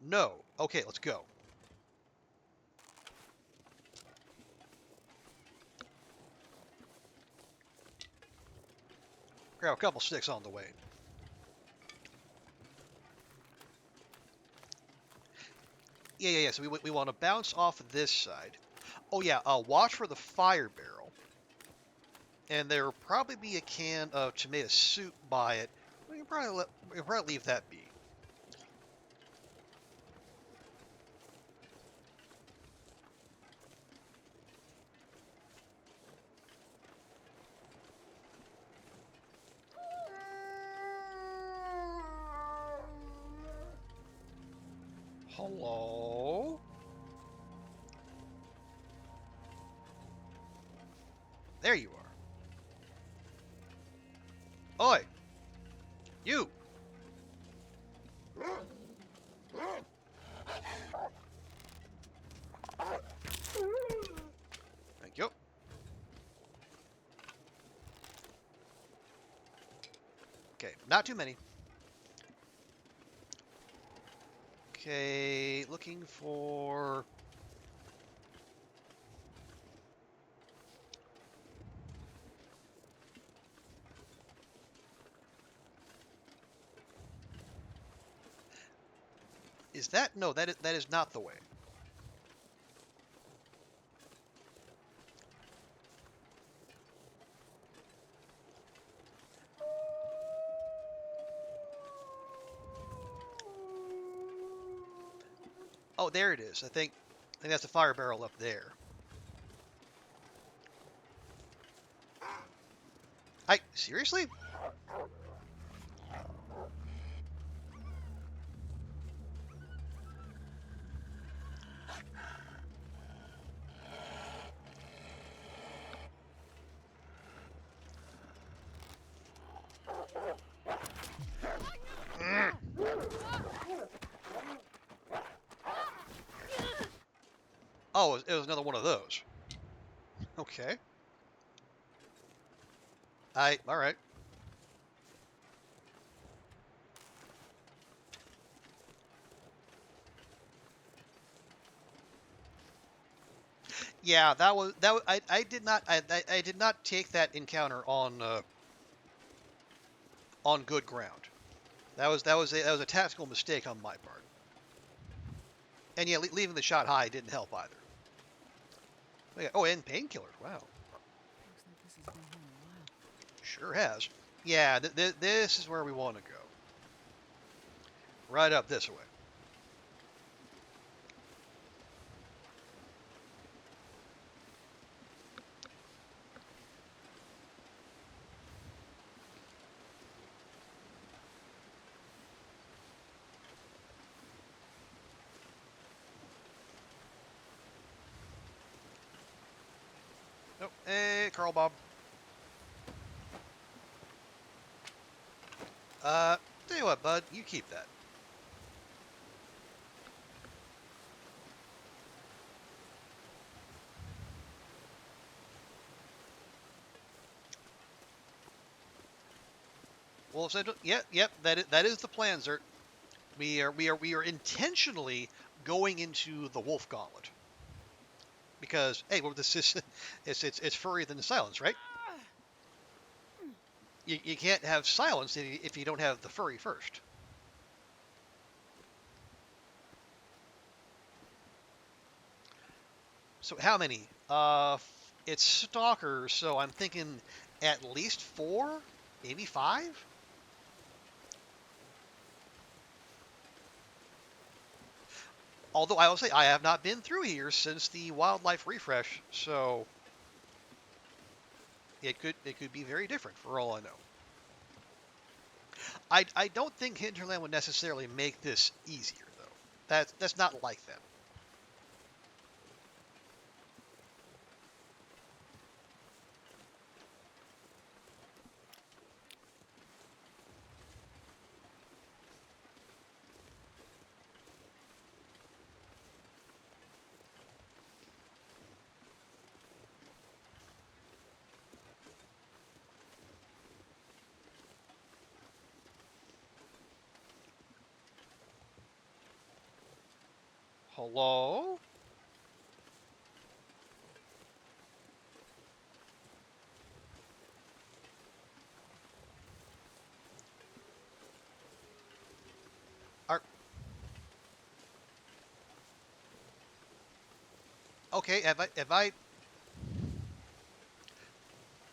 No. Okay, let's go. Grab a couple sticks on the way. Yeah. So we want to bounce off of this side. Oh yeah, watch for the fire barrel. And there will probably be a can of tomato soup by it. We can probably leave that be. Hello? There you are. Oi! You! Thank you. Okay, not too many. Okay, looking for... Is that... No, that is not the way. Oh, there it is. I think that's the fire barrel up there. Seriously? Oh, it was another one of those. Okay. All right. Yeah, I did not I did not take that encounter on good ground. That was a tactical mistake on my part. And yeah, leaving the shot high didn't help either. Oh, and painkillers. Wow, Looks like this has been here a while. sure has. Yeah, this is where we want to go. Right up this way. Oh, hey, Carl Bob. Tell you what, bud, you keep that. Well, so, yep. That is the plan, Zert. We are intentionally going into the Wolf Gauntlet because hey, well, this is it's furry than the silence, right? You can't have silence if you don't have the furry first. So how many? It's stalkers, so I'm thinking at least 4, maybe 5. Although I will say I have not been through here since the wildlife refresh, so it could be very different for all I know. I don't think Hinterland would necessarily make this easier though. That's not like them. Hello? Are okay? Have I?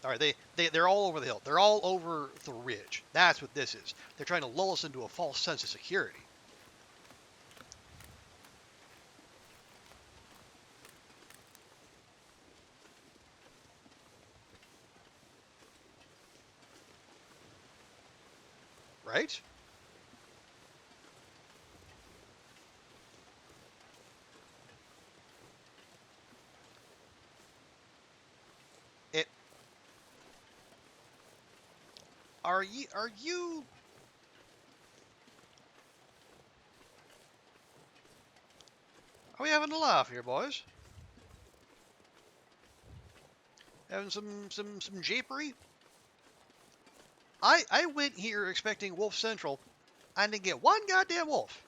All right, they're all over the hill. They're all over the ridge. That's what this is. They're trying to lull us into a false sense of security. Right? It are you are we having a laugh here, boys? Having some japery? I went here expecting Wolf Central. I didn't get one goddamn wolf.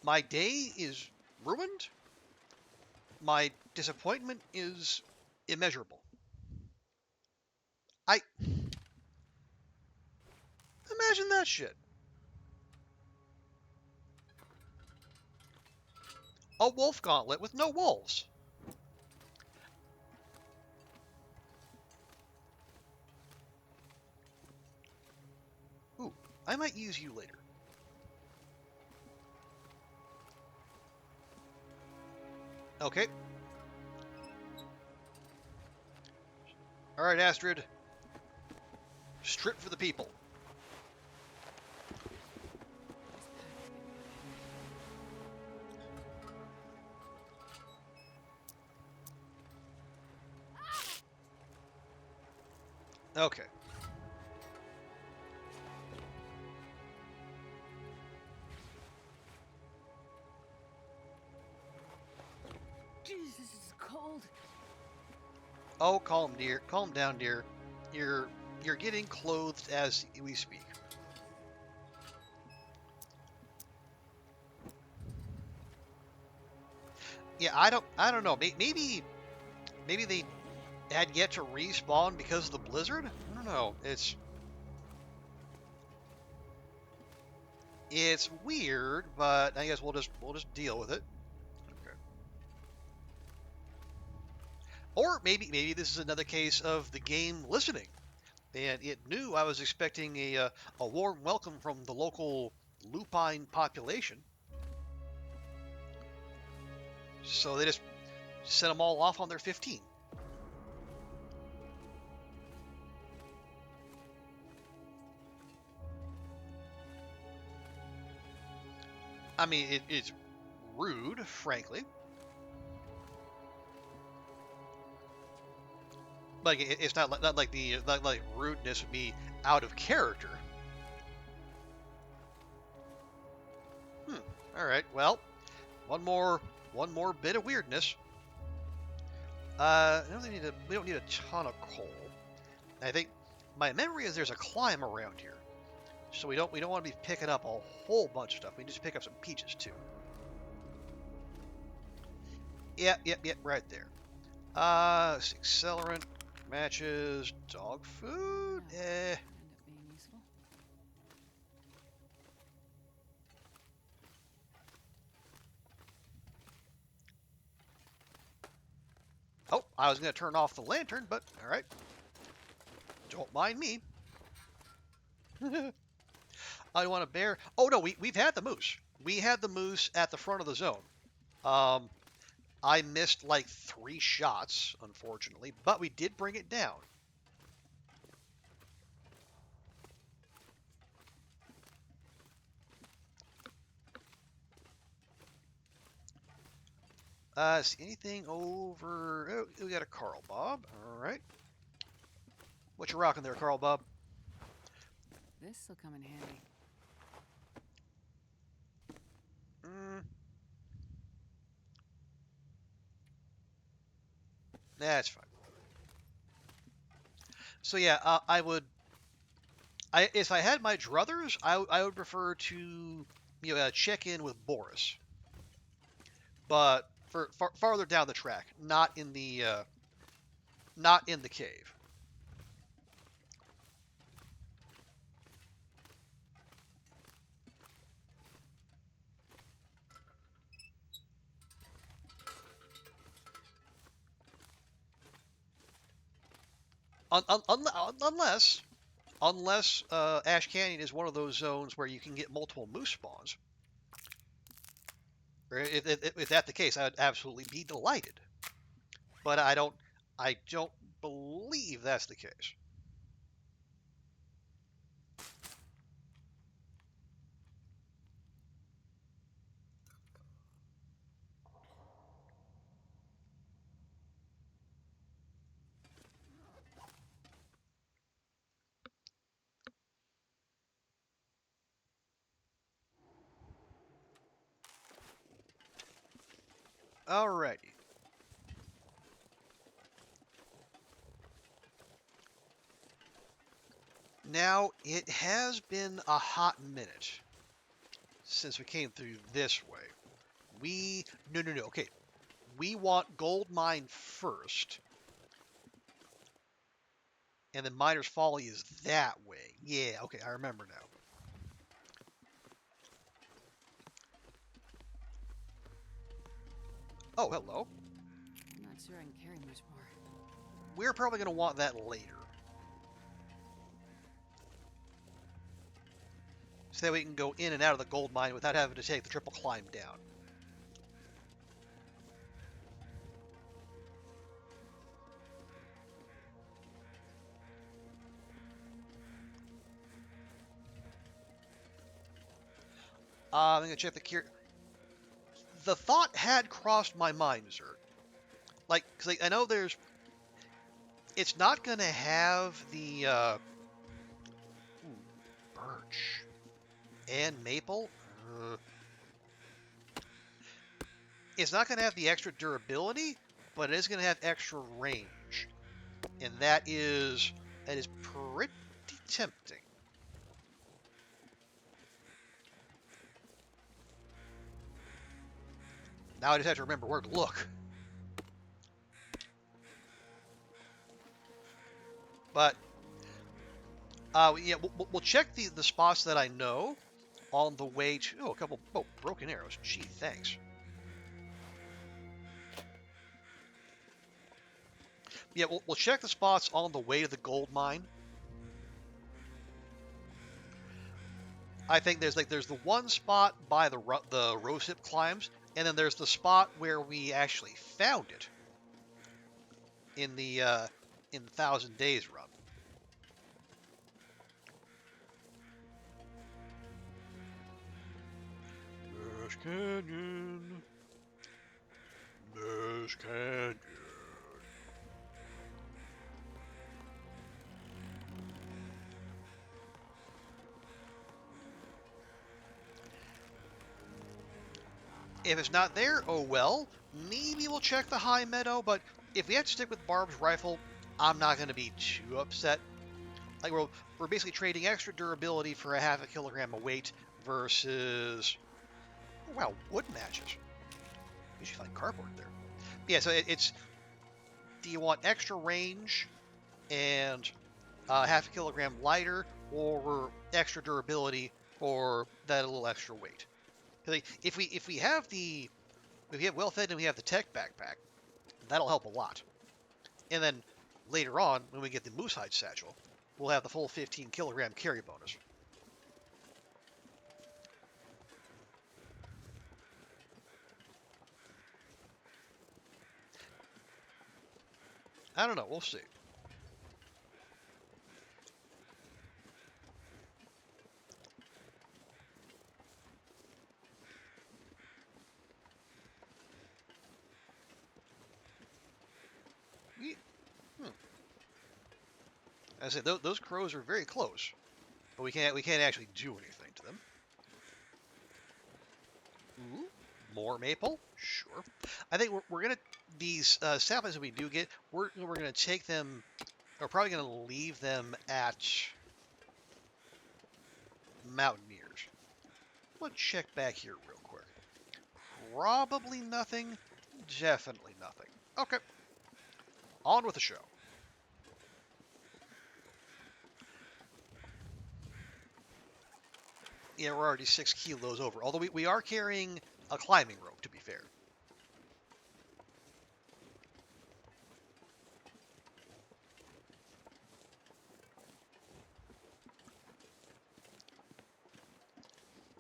My day is ruined. My disappointment is immeasurable. I imagine that shit. A wolf gauntlet with no wolves. Ooh, I might use you later. Okay. All right, Astrid. Strip for the people. Okay. Jesus, this is cold. Oh, calm, dear. Calm down, dear. You're you're getting clothed as we speak. Yeah, I don't know. Maybe they had yet to respawn because of the blizzard. I don't know. It's weird, but I guess we'll just deal with it. Okay. Or maybe this is another case of the game listening, and it knew I was expecting a warm welcome from the local lupine population, so they just sent them all off on their 15. I mean, it's rude, frankly. Like it's not like rudeness would be out of character. Hmm. All right. Well, one more one more bit of weirdness. We don't need a ton of coal. I think my memory is there's a climb around here, so we don't want to be picking up a whole bunch of stuff. We just pick up some peaches too. Yep, right there. Accelerant, matches, dog food. Yeah, Eh. end up being useful. Oh, I was gonna turn off the lantern, but all right. Don't mind me. I want a bear. Oh no, we've had the moose. We had the moose at the front of the zone. Um, I missed like 3 shots, unfortunately, but we did bring it down. See anything over? Oh, we got a Carl Bob. All right. What you rocking there, Carl Bob? This'll come in handy. Mm, that's fine. So yeah, I would If I had my druthers, I would prefer to check in with Boris, but for farther down the track, not in the cave. Unless Ash Canyon is one of those zones where you can get multiple moose spawns. Or if that's the case, I would absolutely be delighted. But I don't believe that's the case. Alrighty. Now, it has been a hot minute since we came through this way. No. Okay, we want Gold Mine first, and then Miner's Folly is that way. Yeah, okay, I remember now. Oh, hello. I'm not sure I can carry much more. We're probably going to want that later. So that we can go in and out of the gold mine without having to take the triple climb down. I'm going to check the cure. The thought had crossed my mind, Zert. Cause I know it's not going to have the, birch and maple. It's not going to have the extra durability, but it is going to have extra range. And that is pretty tempting. Now I just have to remember where to look. But yeah, we'll check the spots that I know on the way to. Oh, a couple broken arrows. Gee, thanks. Yeah, we'll check the spots on the way to the gold mine. I think there's the one spot by the rosehip climbs, and then there's the spot where we actually found it in the 1,000 Days run. Nash Canyon. Nash Canyon. If it's not there, oh well. Maybe we'll check the high meadow, but if we have to stick with Barb's rifle, I'm not going to be too upset. Like we're basically trading extra durability for a half a kilogram of weight versus wow, wood matches. You should find cardboard there. Yeah, so it's do you want extra range and half a kilogram lighter, or extra durability for that a little extra weight? Like, if we have well fed and we have the tech backpack, that'll help a lot. And then later on, when we get the moose hide satchel, we'll have the full 15 kilogram carry bonus. I don't know. We'll see. Hmm. I said those crows are very close, but we can't actually do anything to them. Ooh, more maple? Sure. I think we're gonna these saplings that we do get. We're gonna take them. We're probably gonna leave them at mountaineers. Let's check back here real quick. Probably nothing. Definitely nothing. Okay. On with the show. Yeah, we're already 6 kilos over. Although we are carrying a climbing rope, to be fair.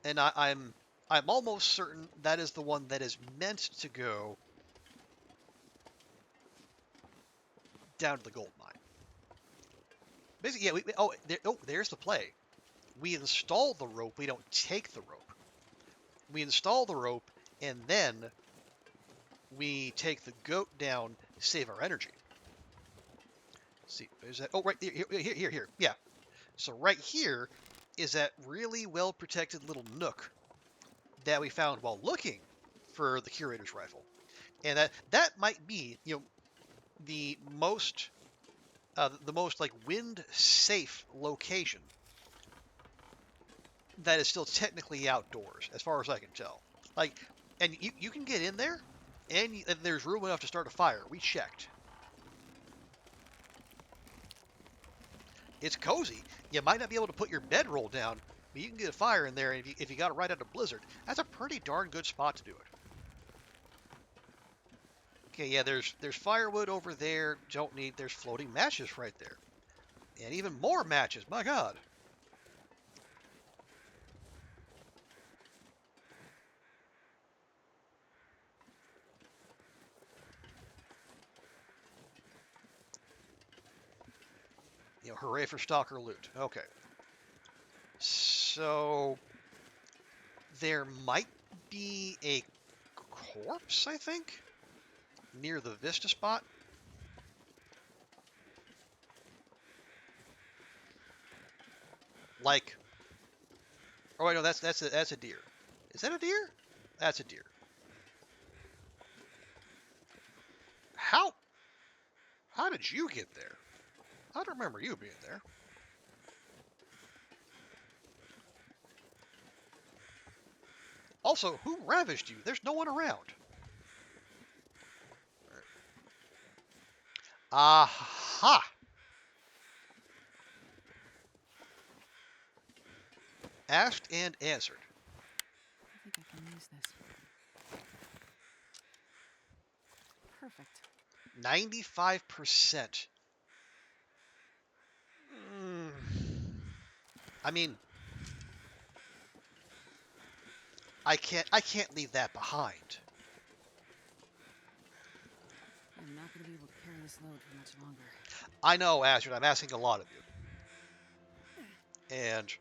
And I'm almost certain that is the one that is meant to go down to the gold mine. Basically, yeah. There's the play. We install the rope. We don't take the rope. We install the rope, and then we take the goat down, save our energy. Let's see, is that? Oh, right here. Yeah. So right here is that really well protected little nook that we found while looking for the curator's rifle, and that might be the most like wind safe location that is still technically outdoors, as far as I can tell. Like, and you can get in there, and there's room enough to start a fire. We checked. It's cozy. You might not be able to put your bedroll down, but you can get a fire in there. And if you got it right out of blizzard, that's a pretty darn good spot to do it. Okay, yeah, there's firewood over there. Don't need. There's floating matches right there, and even more matches. My God. Hooray for stalker loot. Okay. So there might be a corpse, I think, near the Vista spot. Like, oh wait, no, that's a deer. Is that a deer? That's a deer. How did you get there? I don't remember you being there. Also, who ravished you? There's no one around. Aha! Asked and answered. I think I can use this. Perfect. 95%. I mean, I can't leave that behind. I'm not going to be able to carry this load for much longer. I know, Azure, I'm asking a lot of you. And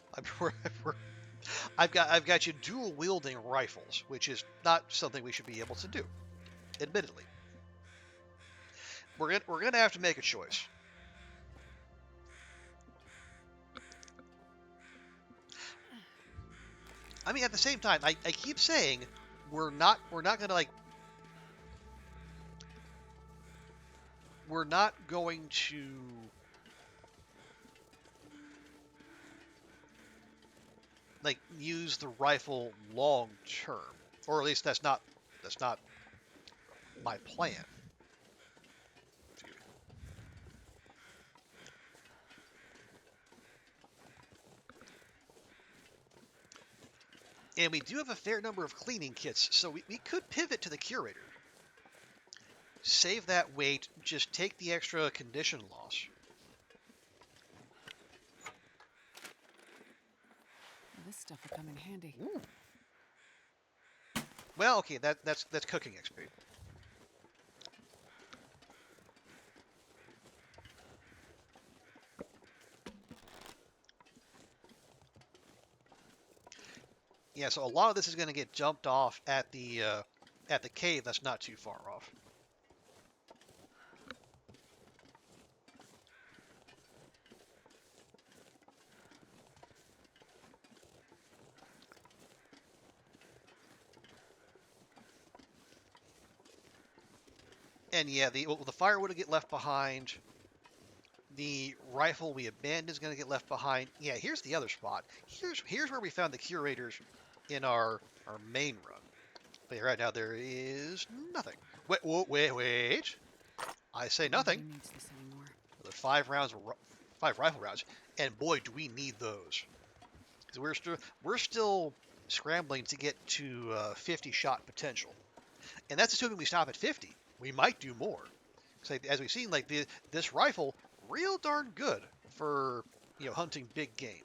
I've got you dual wielding rifles, which is not something we should be able to do, admittedly. We're gonna have to make a choice. I mean, at the same time, I keep saying we're not gonna we're not going to use the rifle long term, or at least that's not my plan. And we do have a fair number of cleaning kits, so we could pivot to the curator. Save that weight, just take the extra condition loss. This stuff will come in handy. Ooh. Well, okay, that's cooking XP. Yeah, so a lot of this is going to get jumped off at the cave that's not too far off. And yeah, the firewood will get left behind. The rifle we abandoned is going to get left behind. Yeah, here's the other spot. Here's where we found the curators in our main run. But right now there is nothing. Wait. I say Nobody nothing. needs this anymore. There are 5 rifle rounds, and boy, do we need those. Because we're still scrambling to get to 50 shot potential, and that's assuming we stop at 50. We might do more. Like, as we've seen, like this rifle, real darn good for hunting big game.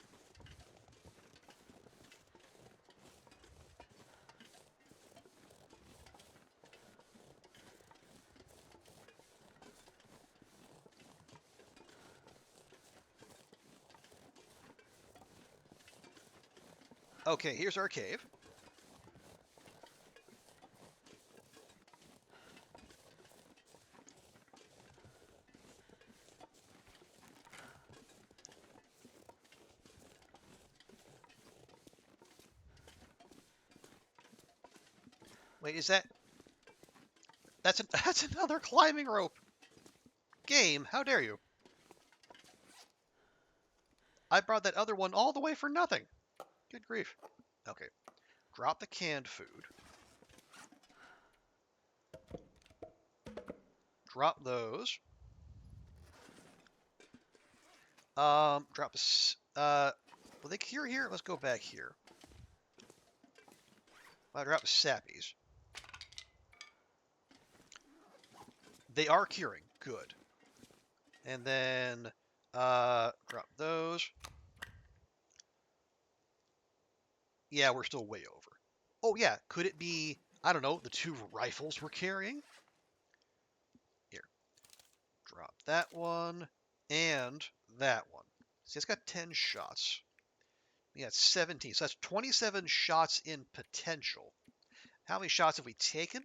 Okay, here's our cave. Wait, that's another climbing rope? Game, how dare you? I brought that other one all the way for nothing. Good grief. Okay, drop the canned food. Drop those. Drop will they cure here? Let's go back here. I'll drop the sappies. They are curing. Good. And then, drop those. Yeah, we're still way over. Oh, yeah. Could it be, I don't know, the 2 rifles we're carrying? Here. Drop that one. And that one. See, it's got 10 shots. Yeah, it's 17. So that's 27 shots in potential. How many shots have we taken?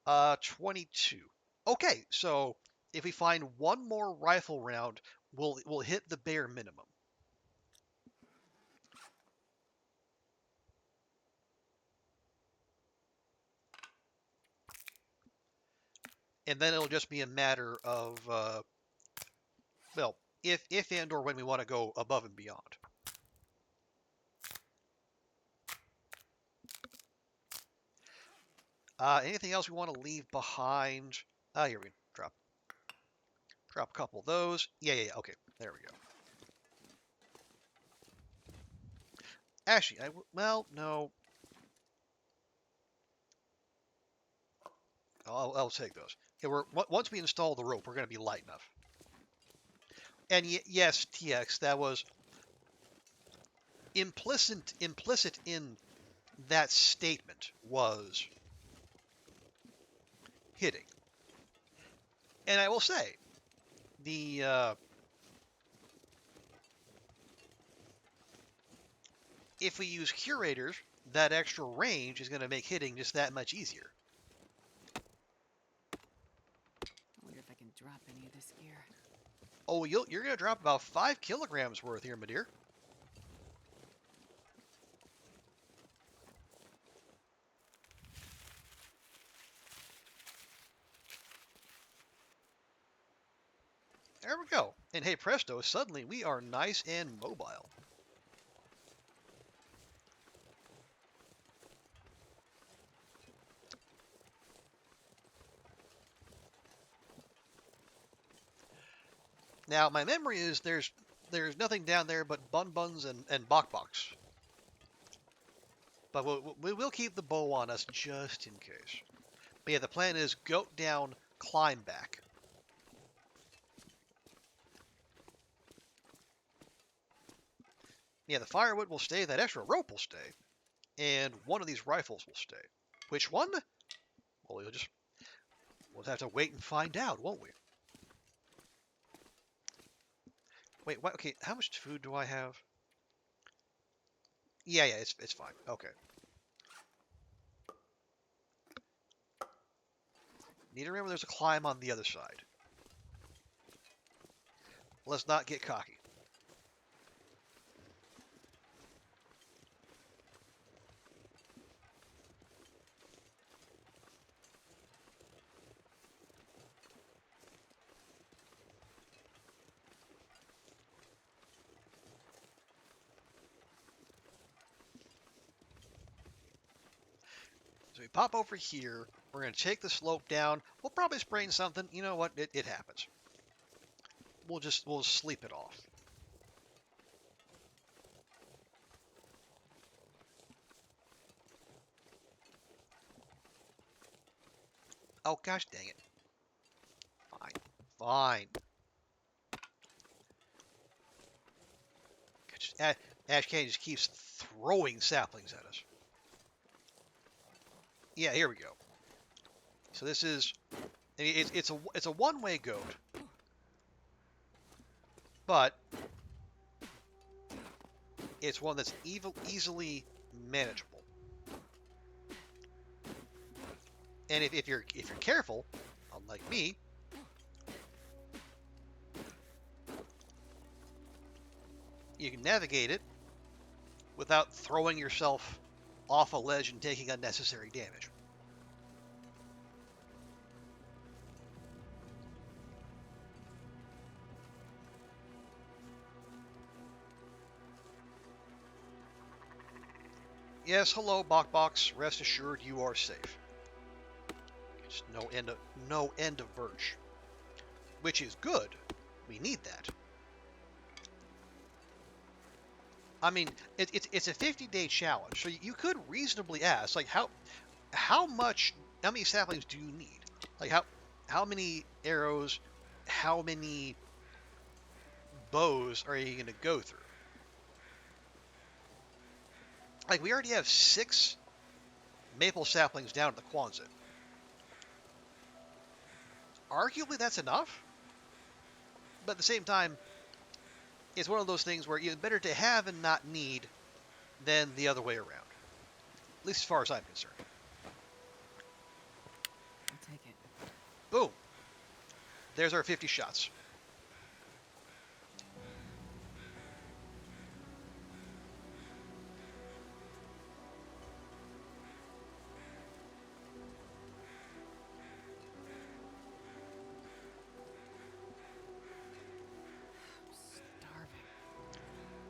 22. Okay, so if we find one more rifle round, we'll hit the bare minimum. And then it'll just be a matter of, well, if and or when we want to go above and beyond. Anything else we want to leave behind? Here we drop a couple of those. Yeah. Okay, there we go. Actually, well, no. I'll take those. Yeah, once we install the rope, we're going to be light enough. And yes, TX, that was implicit in that statement was hitting. And I will say, the if we use curators, that extra range is going to make hitting just that much easier. I wonder if I can drop any of this gear. Oh, you're going to drop about 5 kilograms worth here, my dear. There we go. And hey, presto, suddenly we are nice and mobile. Now, my memory is there's nothing down there but bun-buns and bok-boks. But we'll keep the bow on us just in case. But yeah, the plan is goat down, climb back. Yeah, the firewood will stay, that extra rope will stay, and one of these rifles will stay. Which one? Well, we'll have to wait and find out, won't we? Wait, what? Okay, how much food do I have? Yeah, it's fine. Okay. Need to remember there's a climb on the other side. Let's not get cocky. So we pop over here. We're going to take the slope down. We'll probably sprain something. You know what? It happens. We'll sleep it off. Oh, gosh dang it. Fine. Fine. Ash Candy just keeps throwing saplings at us. Yeah, here we go. So this is... It's a one-way goat. But it's one that's easily manageable. And if you're careful, unlike me, you can navigate it without throwing yourself off a ledge and taking unnecessary damage. Yes, hello, Bokbox. Rest assured, you are safe. Just no end of birch, which is good. We need that. I mean, it's a 50-day challenge, so you could reasonably ask, like, how many saplings do you need? Like, how many arrows, how many bows are you going to go through? Like, we already have 6 maple saplings down at the Quonset. Arguably, that's enough. But at the same time, it's one of those things where it's better to have and not need than the other way around. At least as far as I'm concerned. I'll take it. Boom. There's our 50 shots.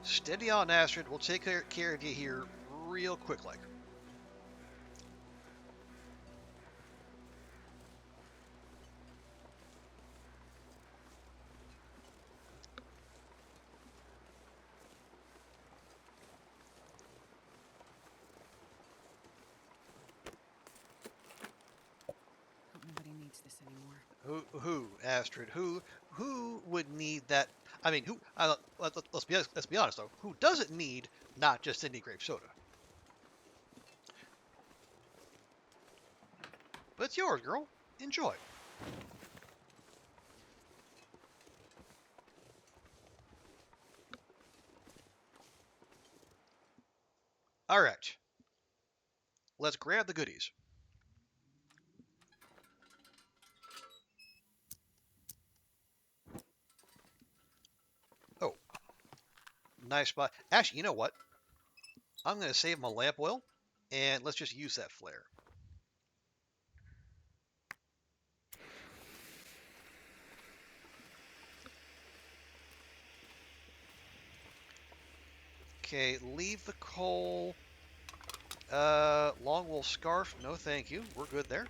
Steady on, Astrid. We'll take care of you here real quick, like. Hope nobody needs this anymore. Who, Astrid? Who would need that? I mean, who? Let's be honest though. Who doesn't need not just any grape soda? But it's yours, girl. Enjoy. All right. Let's grab the goodies. Oh, nice spot. Actually, you know what? I'm going to save my lamp oil, and let's just use that flare. Okay, leave the coal. Long wool scarf. No, thank you. We're good there.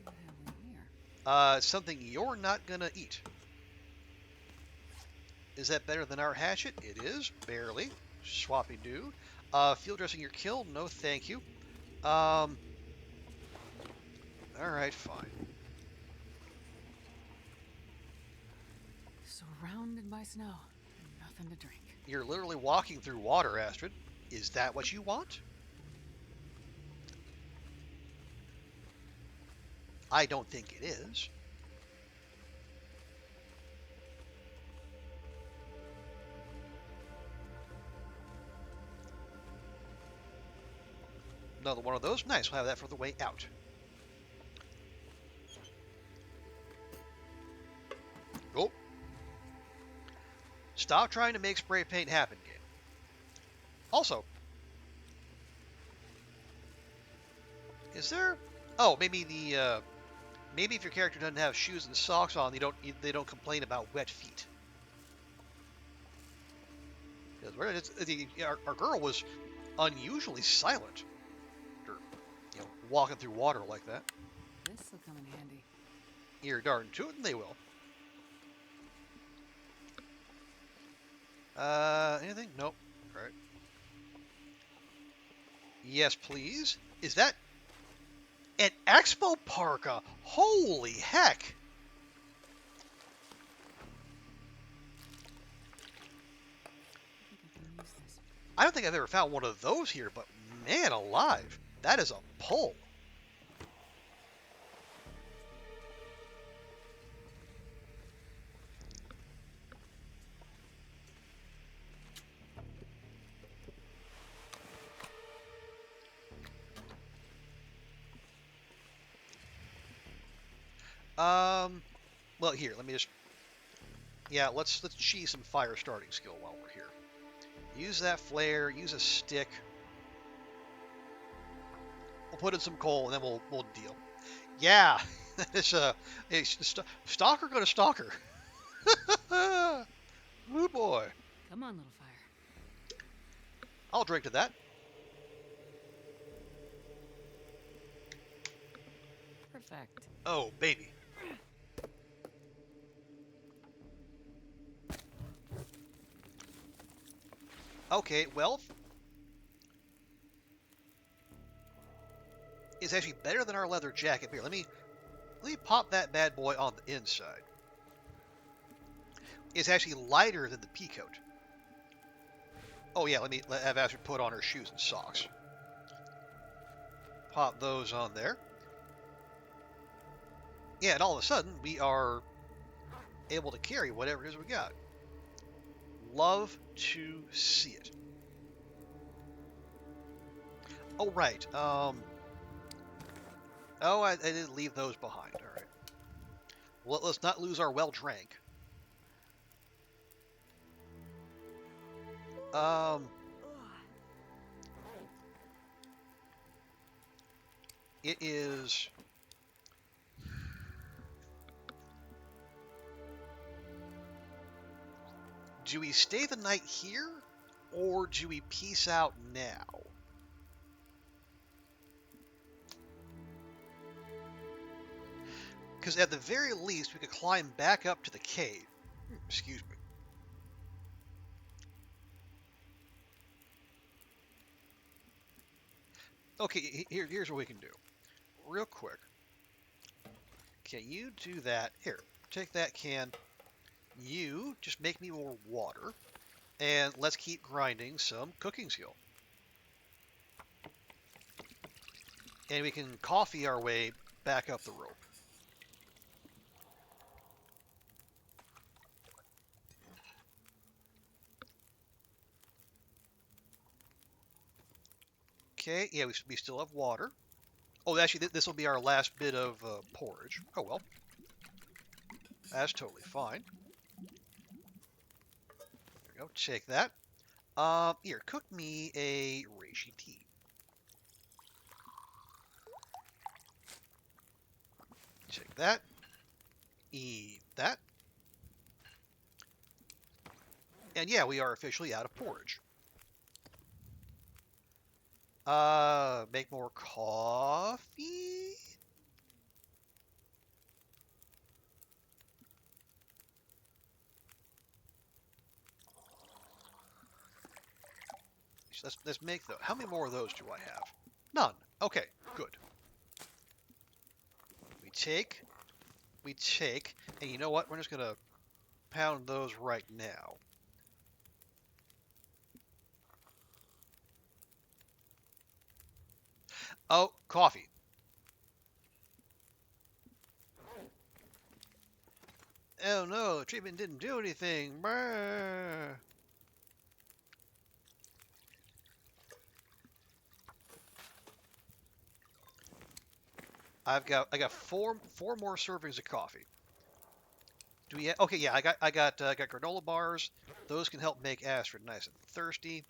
What have we here? Something you're not gonna eat. Is that better than our hatchet? It is, barely. Swappy dude. Field dressing your kill? No, thank you. Alright, fine. Surrounded by snow. Nothing to drink. You're literally walking through water, Astrid. Is that what you want? I don't think it is. Another one of those. Nice, we'll have that for the way out. Oh. Stop trying to make spray paint happen, game. Also, is there... Oh, maybe the... Maybe if your character doesn't have shoes and socks on, they don't complain about wet feet. Because our girl was unusually silent. walking through water like that. This'll come in handy. You're darn tootin' they will. Anything? Nope. All right. Yes, please. Is that an expo parka? Holy heck! I think I can use this. I don't think I've ever found one of those here, but man alive, that is a pull. Well, here, let me just, yeah, let's cheese some fire starting skill while we're here. Use that flare, use a stick. We'll put in some coal and then we'll deal. Yeah, it's stalker gonna stalker. Oh boy, Come on, little fire. I'll drink to that. Perfect. Oh baby. Okay, well, it's actually better than our leather jacket. Here, let me pop that bad boy on the inside. It's actually lighter than the pea coat. Oh yeah, let me have Astrid put on her shoes and socks. Pop those on there. Yeah, and all of a sudden we are able to carry whatever it is we got. Love to see it. Oh right. Oh, I did leave those behind. All right. Well, let's not lose our well drank. It is. Do we stay the night here, or do we peace out now? Because at the very least, we could climb back up to the cave. Excuse me. Okay, here's what we can do. Real quick. Can you do that? Here, take that can. You just make me more water. And let's keep grinding some cooking skill. And we can coffee our way back up the rope. Okay, yeah, we still have water. Oh, actually, this will be our last bit of porridge. Oh, well. That's totally fine. There we go. Take that. Here, cook me a reishi tea. Take that. Eat that. And yeah, we are officially out of porridge. Make more coffee? Let's make those. How many more of those do I have? None. Okay, good. We take, and you know what? We're just gonna pound those right now. Oh, coffee. Oh no, the treatment didn't do anything. Brr. I got four more servings of coffee. Do we? Okay, yeah, I got granola bars. Those can help make Astrid nice and thirsty.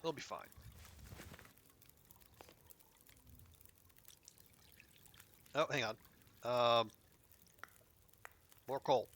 They'll be fine. Oh, hang on. More coal.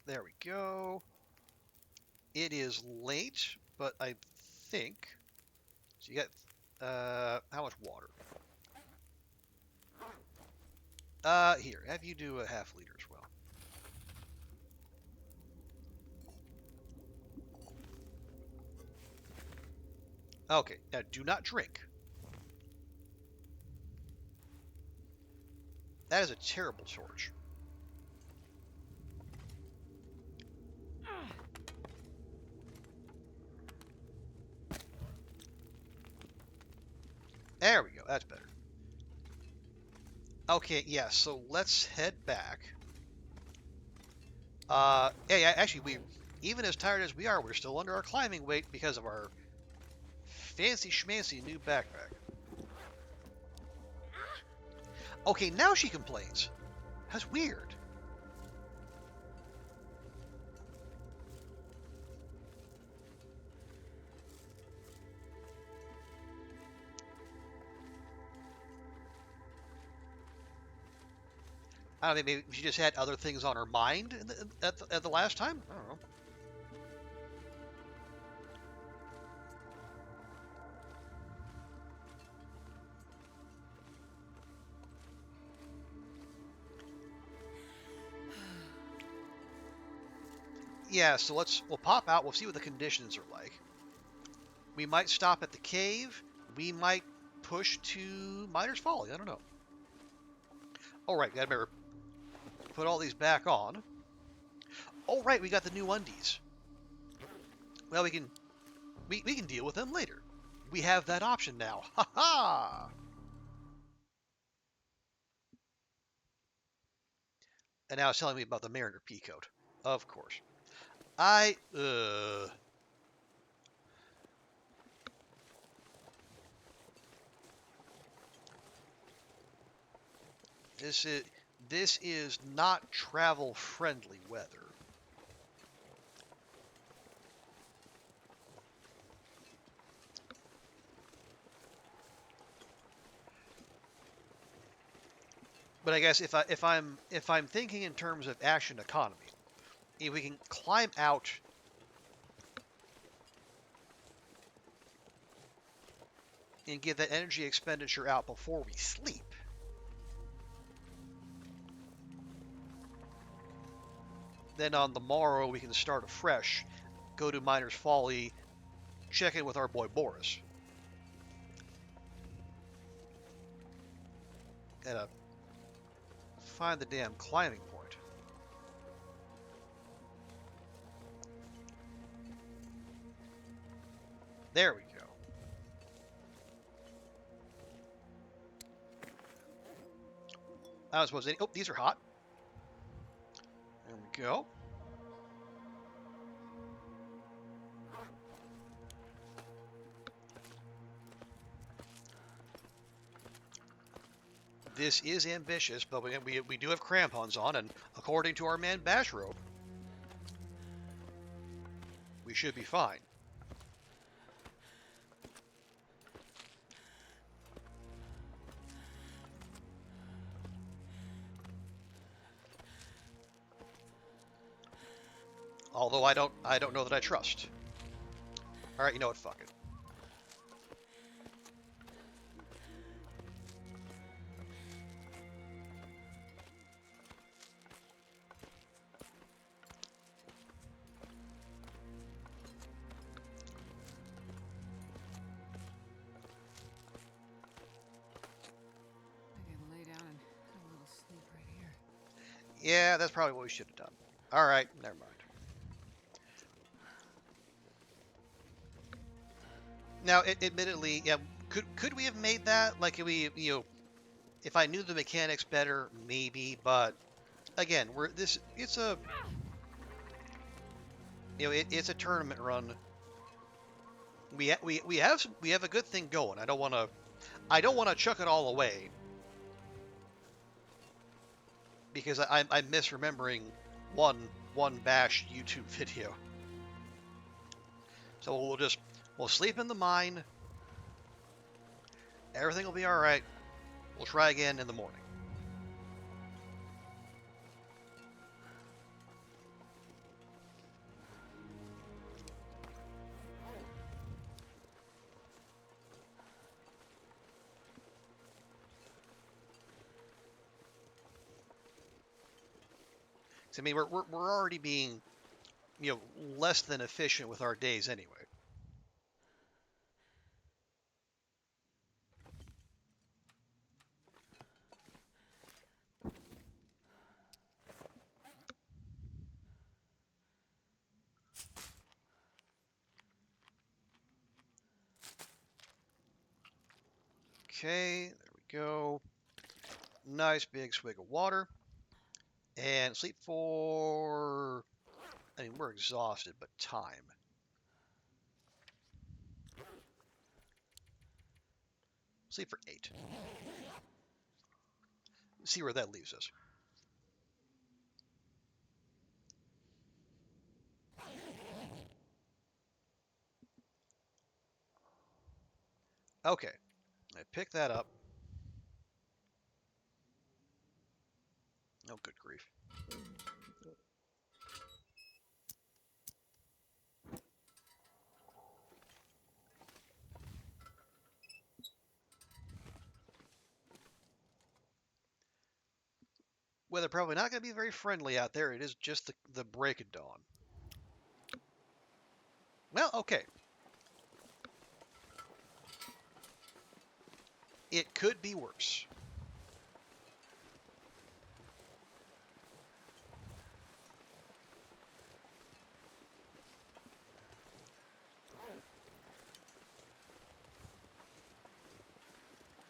There we go. It is late, but I think so. You got how much water? Here, have you do a half liter as well. Okay, now do not drink. That is a terrible torch. There we go. That's better. Okay, yeah. So let's head back. Yeah. Actually, we even as tired as we are, we're still under our climbing weight because of our fancy schmancy new backpack. Okay, now she complains. That's weird. I don't know, maybe she just had other things on her mind at the last time? I don't know. Yeah, so we'll pop out, we'll see what the conditions are like. We might stop at the cave, we might push to Miner's Folly, I don't know. Alright, gotta remember, put all these back on. Oh right, we got the new undies. Well, we can deal with them later. We have that option now. Ha ha! And now it's telling me about the Mariner Peacoat. Of course. This is this is not travel friendly weather. But I guess if I'm thinking in terms of action economy, if we can climb out and get that energy expenditure out before we sleep, then on the morrow we can start afresh, go to Miner's Folly, check in with our boy Boris. And find the damn climbing point. There we go. I don't suppose any. Oh, these are hot. There we go. This is ambitious, but we do have crampons on, and according to our man Bashrobe, we should be fine. Although I don't know that I trust. All right, you know what? Fuck it. Maybe I'll lay down and have a little sleep right here. Yeah, that's probably what we should have done. All right, never mind. Now, admittedly, yeah, could we have made that? Like, if I knew the mechanics better, maybe. But again, it's a it's a tournament run. We have a good thing going. I don't want to chuck it all away because I'm misremembering one bash YouTube video. So we'll sleep in the mine. Everything will be all right. We'll try again in the morning. I mean, we're already being, less than efficient with our days anyway. Okay, there we go. Nice big swig of water. And sleep for, I mean, we're exhausted, but time. Sleep for 8. See where that leaves us. Okay, I pick that up. Oh, good grief. Well, they're probably not going to be very friendly out there. It is just the break of dawn. Well, okay. It could be worse.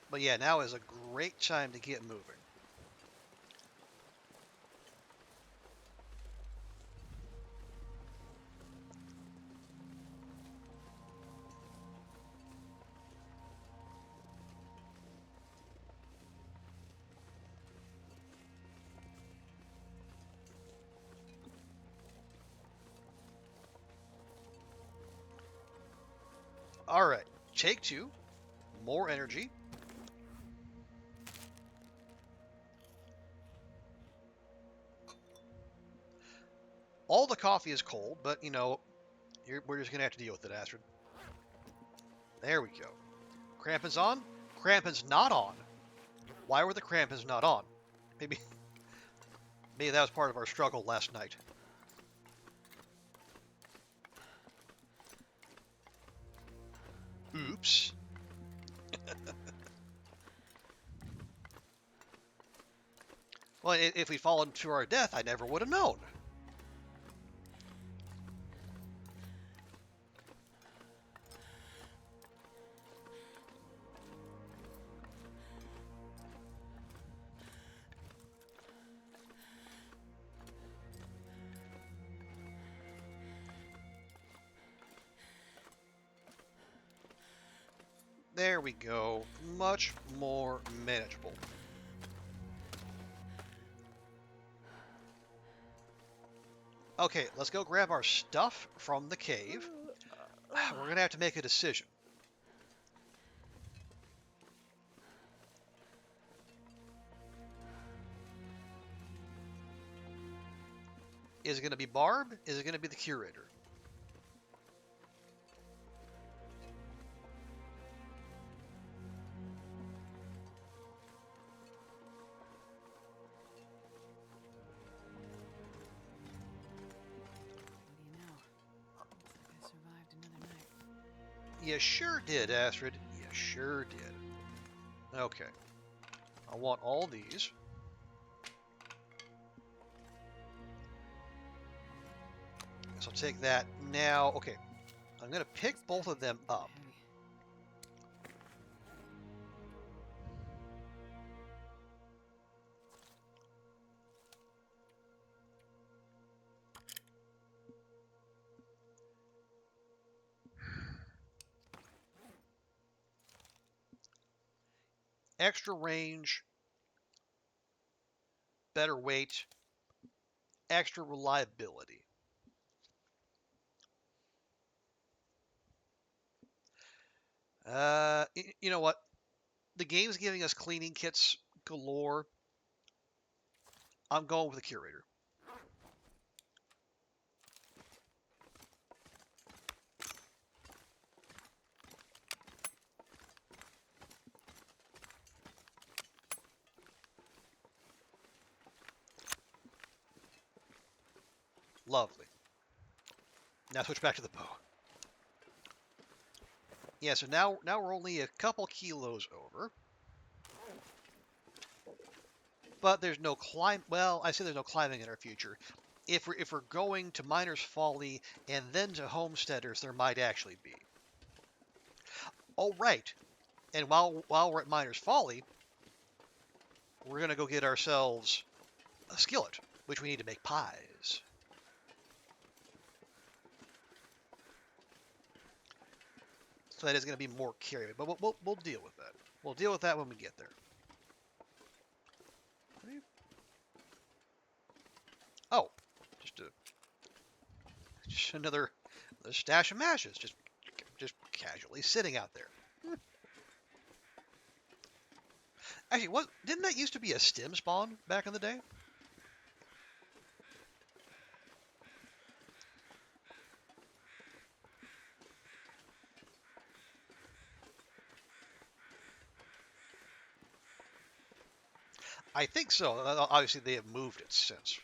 But yeah, now is a great time to get moving. All right, take 2. More energy. All the coffee is cold, but we're just gonna have to deal with it, Astrid. There we go. Crampons on. Crampons not on. Why were the crampons not on? Maybe, maybe that was part of our struggle last night. Oops. Well, if we'd fallen to our death, I never would have known. There we go. Much more manageable. Okay, let's go grab our stuff from the cave. We're going to have to make a decision. Is it going to be Barb? Is it going to be the curator? You sure did, Astrid. You sure did. Okay. I want all these. So I'll take that now. Okay. I'm going to pick both of them up. Extra range, better weight, extra reliability. You know what? The game's giving us cleaning kits galore. I'm going with the curator. Lovely. Now switch back to the bow. Yeah, so now we're only a couple kilos over. But there's no climb. Well, I say there's no climbing in our future. If we're going to Miner's Folly and then to Homesteaders, there might actually be. Oh right. And while we're at Miner's Folly, we're gonna go get ourselves a skillet, which we need to make pies. So that is gonna be more carry, but we'll deal with that. We'll deal with that when we get there. Oh, just a just another stash of mashes, just casually sitting out there. Actually, what didn't that used to be a stim spawn back in the day? I think so. Obviously, they have moved it since.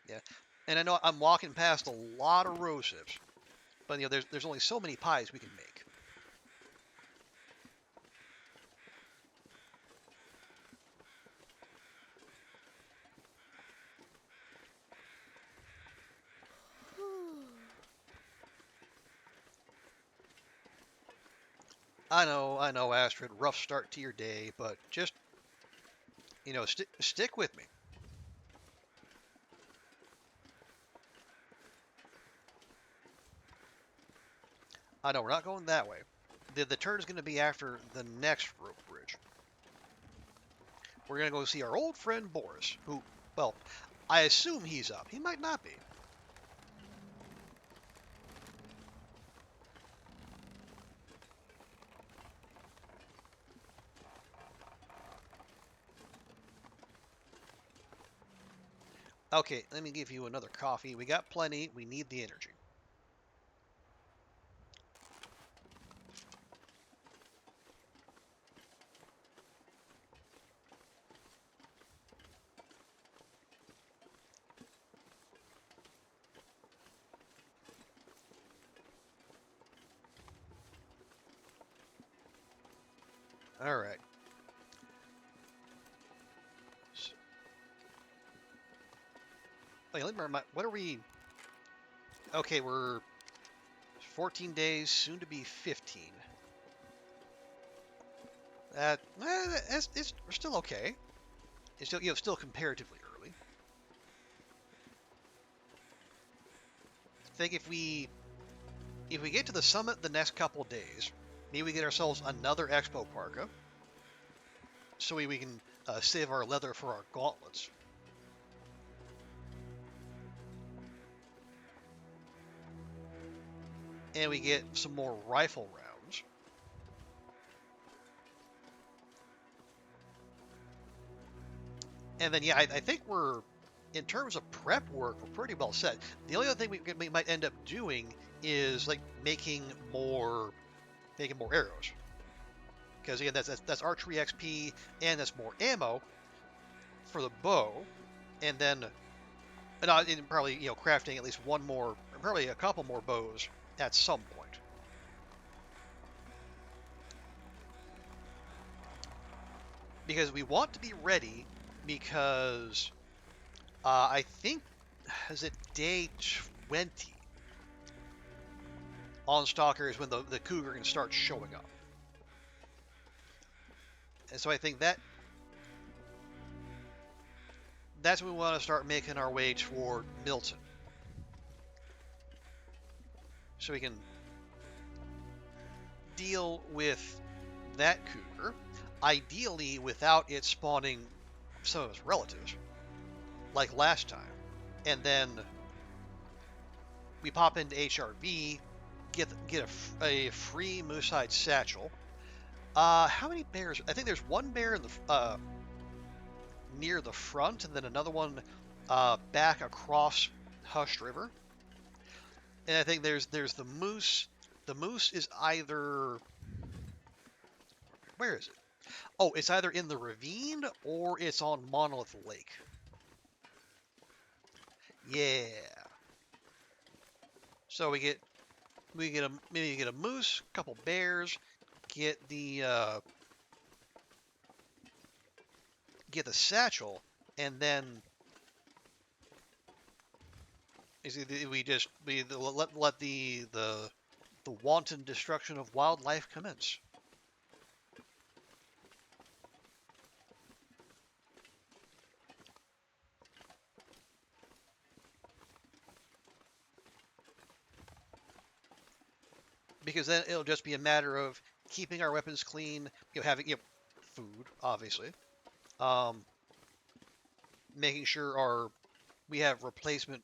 Yeah, and I know I'm walking past a lot of rose hips, but there's only so many pies we can make. I know, Astrid. Rough start to your day, but just stick with me. I know we're not going that way. The turn is going to be after the next rope bridge. We're going to go see our old friend Boris, who, well, I assume he's up. He might not be. Okay, let me give you another coffee. We got plenty. We need the energy. All right. Wait, let me remind. What are we? Okay, we're 14 days, soon to be 15. We're still okay. It's still still comparatively early. I think if we get to the summit the next couple days, maybe we get ourselves another expo parka, so we can save our leather for our gauntlets. And we get some more rifle rounds. And then, yeah, I think in terms of prep work, we're pretty well set. The only other thing we might end up doing is like making more arrows, because again, that's archery XP and that's more ammo for the bow, and then and probably crafting at least one more, probably a couple more bows at some point. Because we want to be ready, because I think, is it day 20 on Stalker is when the cougar can start showing up. And so I think that's when we want to start making our way toward Milton. So we can deal with that cougar, ideally without it spawning some of its relatives, like last time. And then we pop into HRV, get a free moose-hide satchel. How many bears? I think there's one bear in the near the front, and then another one back across Hushed River. And I think there's the moose. The moose is either, where is it? Oh, it's either in the ravine or it's on Monolith Lake. Yeah. So maybe get a moose, couple bears, get the satchel, and then we let the wanton destruction of wildlife commence. Because then it'll just be a matter of keeping our weapons clean, having food, obviously, um, making sure we have replacement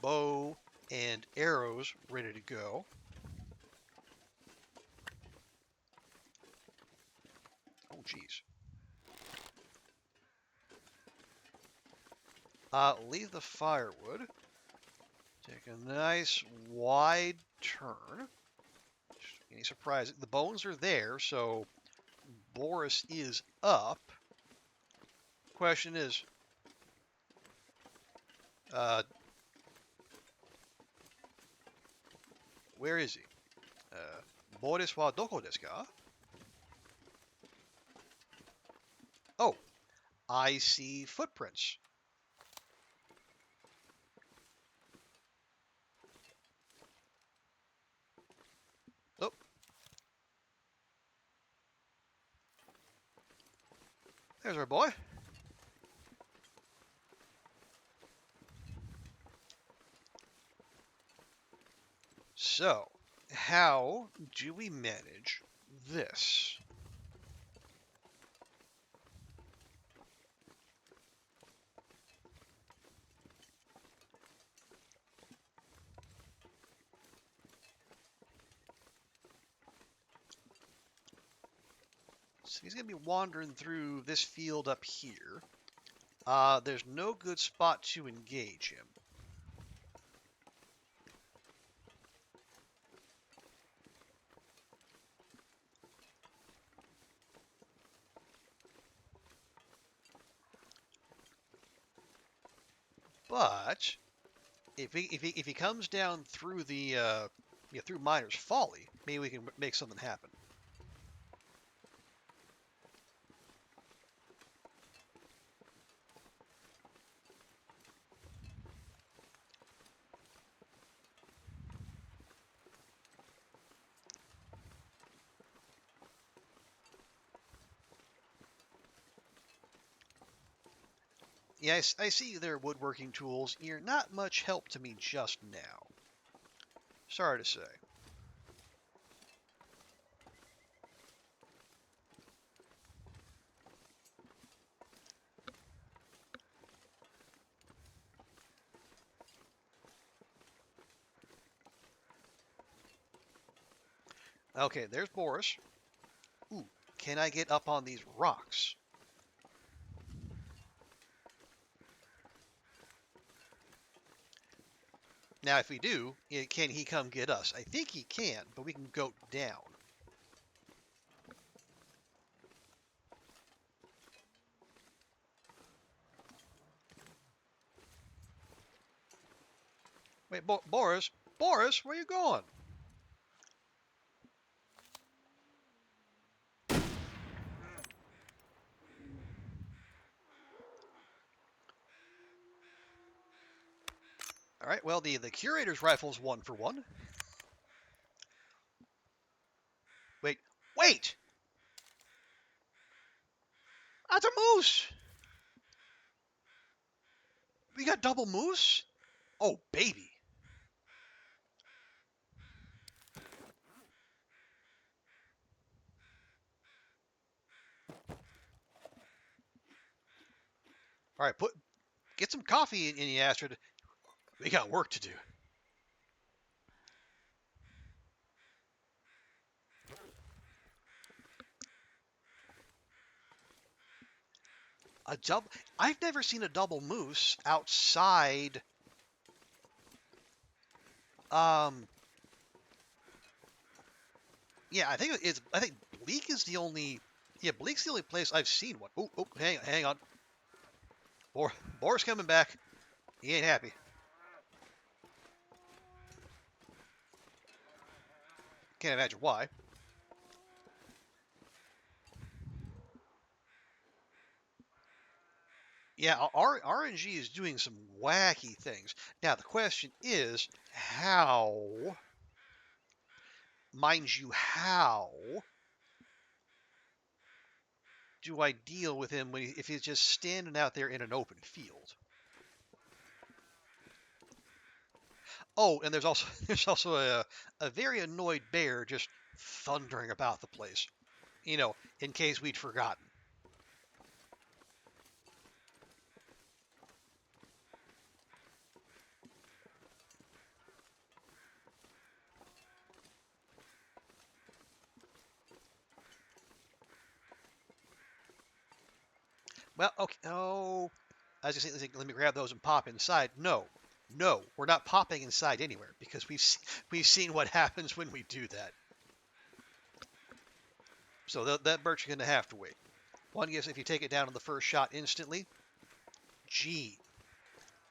bow and arrows ready to go. Oh, jeez. Leave the firewood. Take a nice wide turn. Any surprise? The bones are there, so Boris is up. Question is, uh, where is he? Boris wa doko desu ka? Oh, I see footprints. Oh, there's our boy. So, how do we manage this? So he's going to be wandering through this field up here. There's no good spot to engage him. But if he comes down through through Miner's Folly, maybe we can make something happen. Yeah, I see their woodworking tools. You're not much help to me just now. Sorry to say. Okay, there's Boris. Ooh, can I get up on these rocks? Now, if we do, can he come get us? I think he can, but we can go down. Wait, Boris? Boris, where you going? All right, well, the curator's rifle's 1 for 1. Wait, wait! That's a moose! We got double moose? Oh, baby. All right, get some coffee in you, Astrid. We got work to do. A double. I've never seen a double moose outside. Um. Yeah, I think Bleak is the only Yeah, Bleak's the only place I've seen one. Oh, hang on. Boar's coming back. He ain't happy. Can't imagine why. Yeah, RNG is doing some wacky things. Now, the question is, how, mind you, how do I deal with him if he's just standing out there in an open field? Oh, and there's also there's also a very annoyed bear just thundering about the place. In case we'd forgotten. Well, okay. Oh, I was just saying, let me grab those and pop inside. No, we're not popping inside anywhere because we've seen what happens when we do that. So that bird's going to have to wait. One guess if you take it down on the first shot instantly. Gee,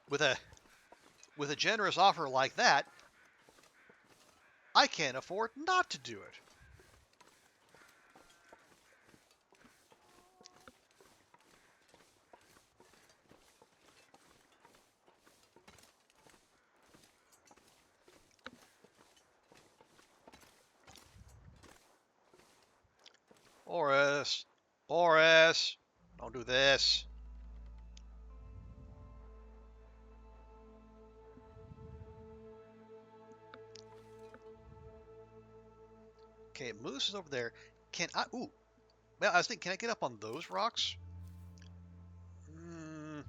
with a generous offer like that, I can't afford not to do it. Boris, don't do this. Okay, Moose is over there. Can I? Ooh, well, I was thinking, can I get up on those rocks? Hmm,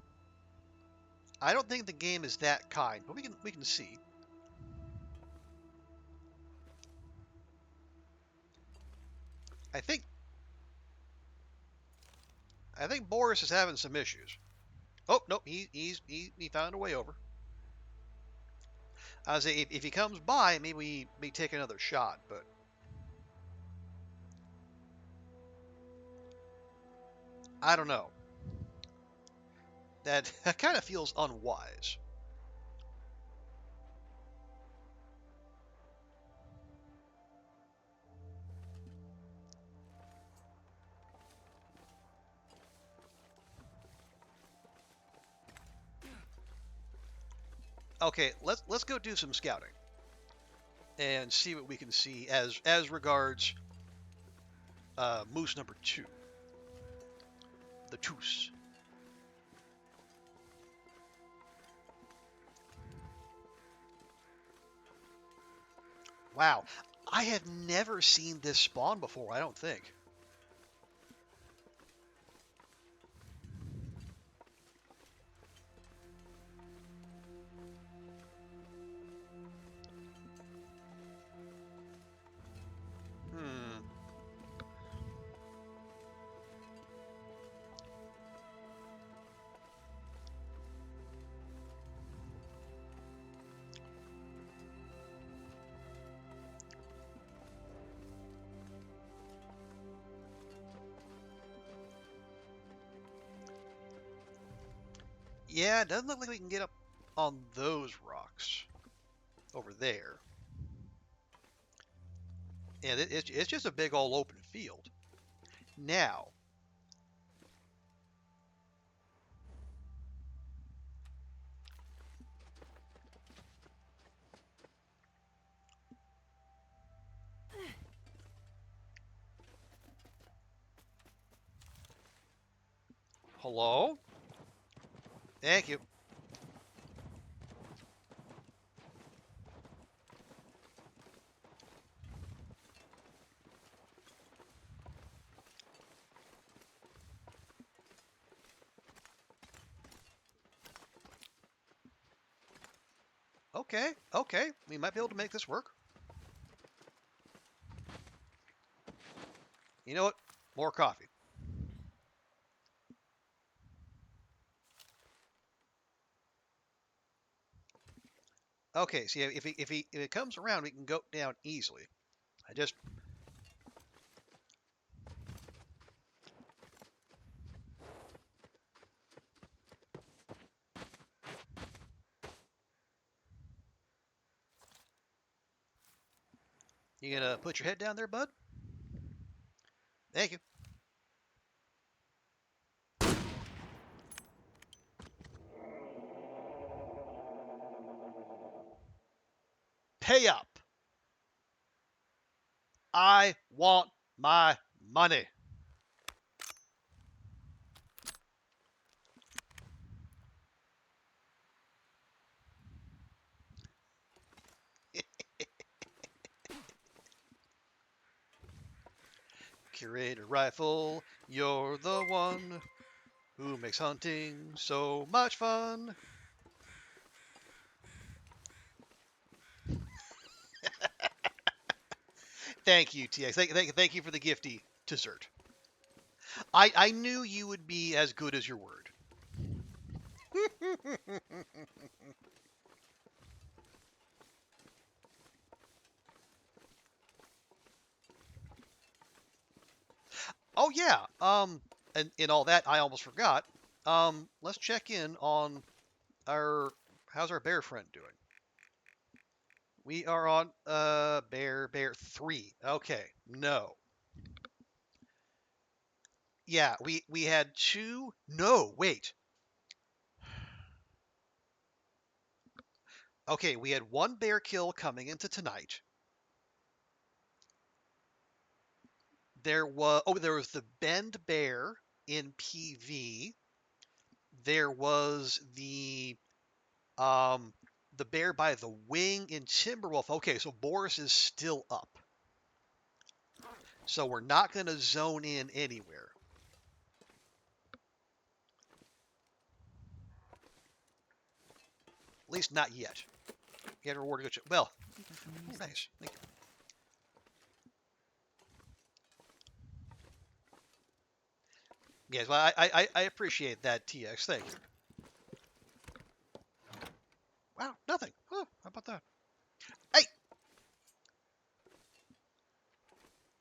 I don't think the game is that kind, but we can see. I think I think Boris is having some issues. Oh nope, he found a way over. I was say if he comes by, maybe we may take another shot, but I don't know. That kind of feels unwise. Okay, let's go do some scouting and see what we can see as regards moose number 2, the Toos. Wow, I have never seen this spawn before. I don't think. Hmm. Yeah, it doesn't look like we can get up on those rocks over there. And it's just a big old open field. Now, hello? Thank you. Okay. We might be able to make this work. You know what? More coffee. Okay, see if it comes around, we can go down easily. I just You gonna put your head down there, bud? Thank you. Pay up. I want my money. Curator rifle, you're the one who makes hunting so much fun. Thank you, TX. Thank you for the gifty dessert. I knew you would be as good as your word. Oh yeah. And in all that, I almost forgot. Let's check in on our how's our bear friend doing? We are on bear 3. Okay. No. Yeah, we had two. No, wait. Okay, we had one bear kill coming into tonight. There was the Bend Bear in PV. There was um the bear by the wing in Timberwolf. Okay, so Boris is still up. So we're not going to zone in anywhere. At least not yet. Get a reward to go check. Well, oh, nice. Thank you. Yes, well, I appreciate that, TX. Thank you. Wow, nothing. Huh, how about that? Hey,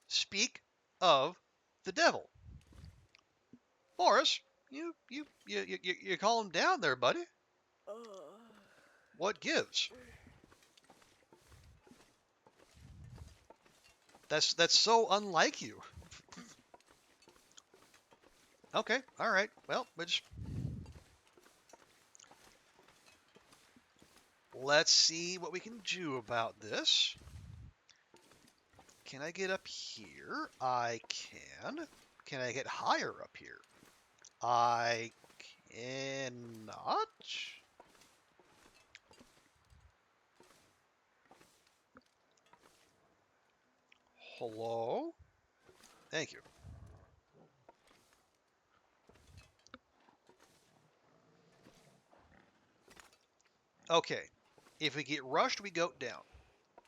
speak of the devil. Boris, you call him down there, buddy. What gives? That's so unlike you. Okay, all right. Well, let's see what we can do about this. Can I get up here? I can. Can I get higher up here? I cannot. Hello? Thank you. Okay. If we get rushed, we go down.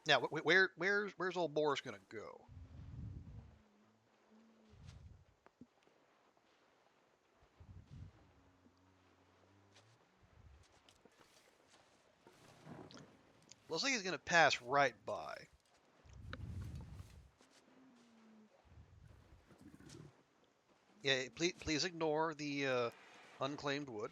Now, where's old Boris gonna go? Looks like he's gonna pass right by. Yeah, please ignore the unclaimed wood.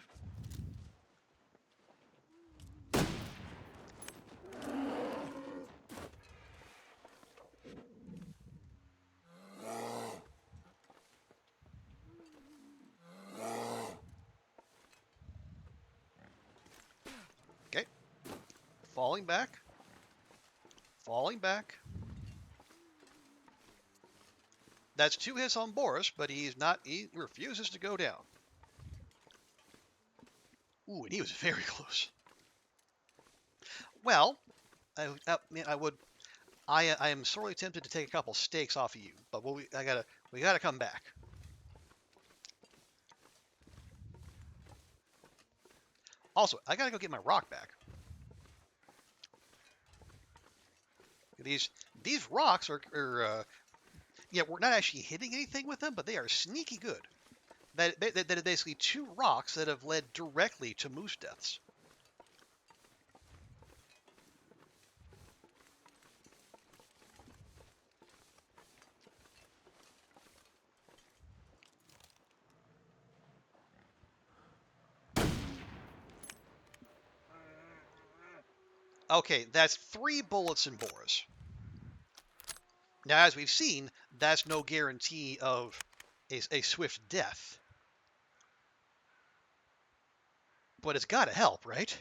Okay. Falling back. Falling back. That's 2 hits on Boris, but he refuses to go down. Ooh, and he was very close. Well, I would. I am sorely tempted to take a couple stakes off of you, but we gotta come back. Also, I gotta go get my rock back. These these rocks are yeah, we're not actually hitting anything with them, but they are sneaky good. That are basically 2 rocks that have led directly to moose deaths. Okay, that's 3 bullets in Boris. Now, as we've seen, that's no guarantee of a swift death, but it's got to help, right?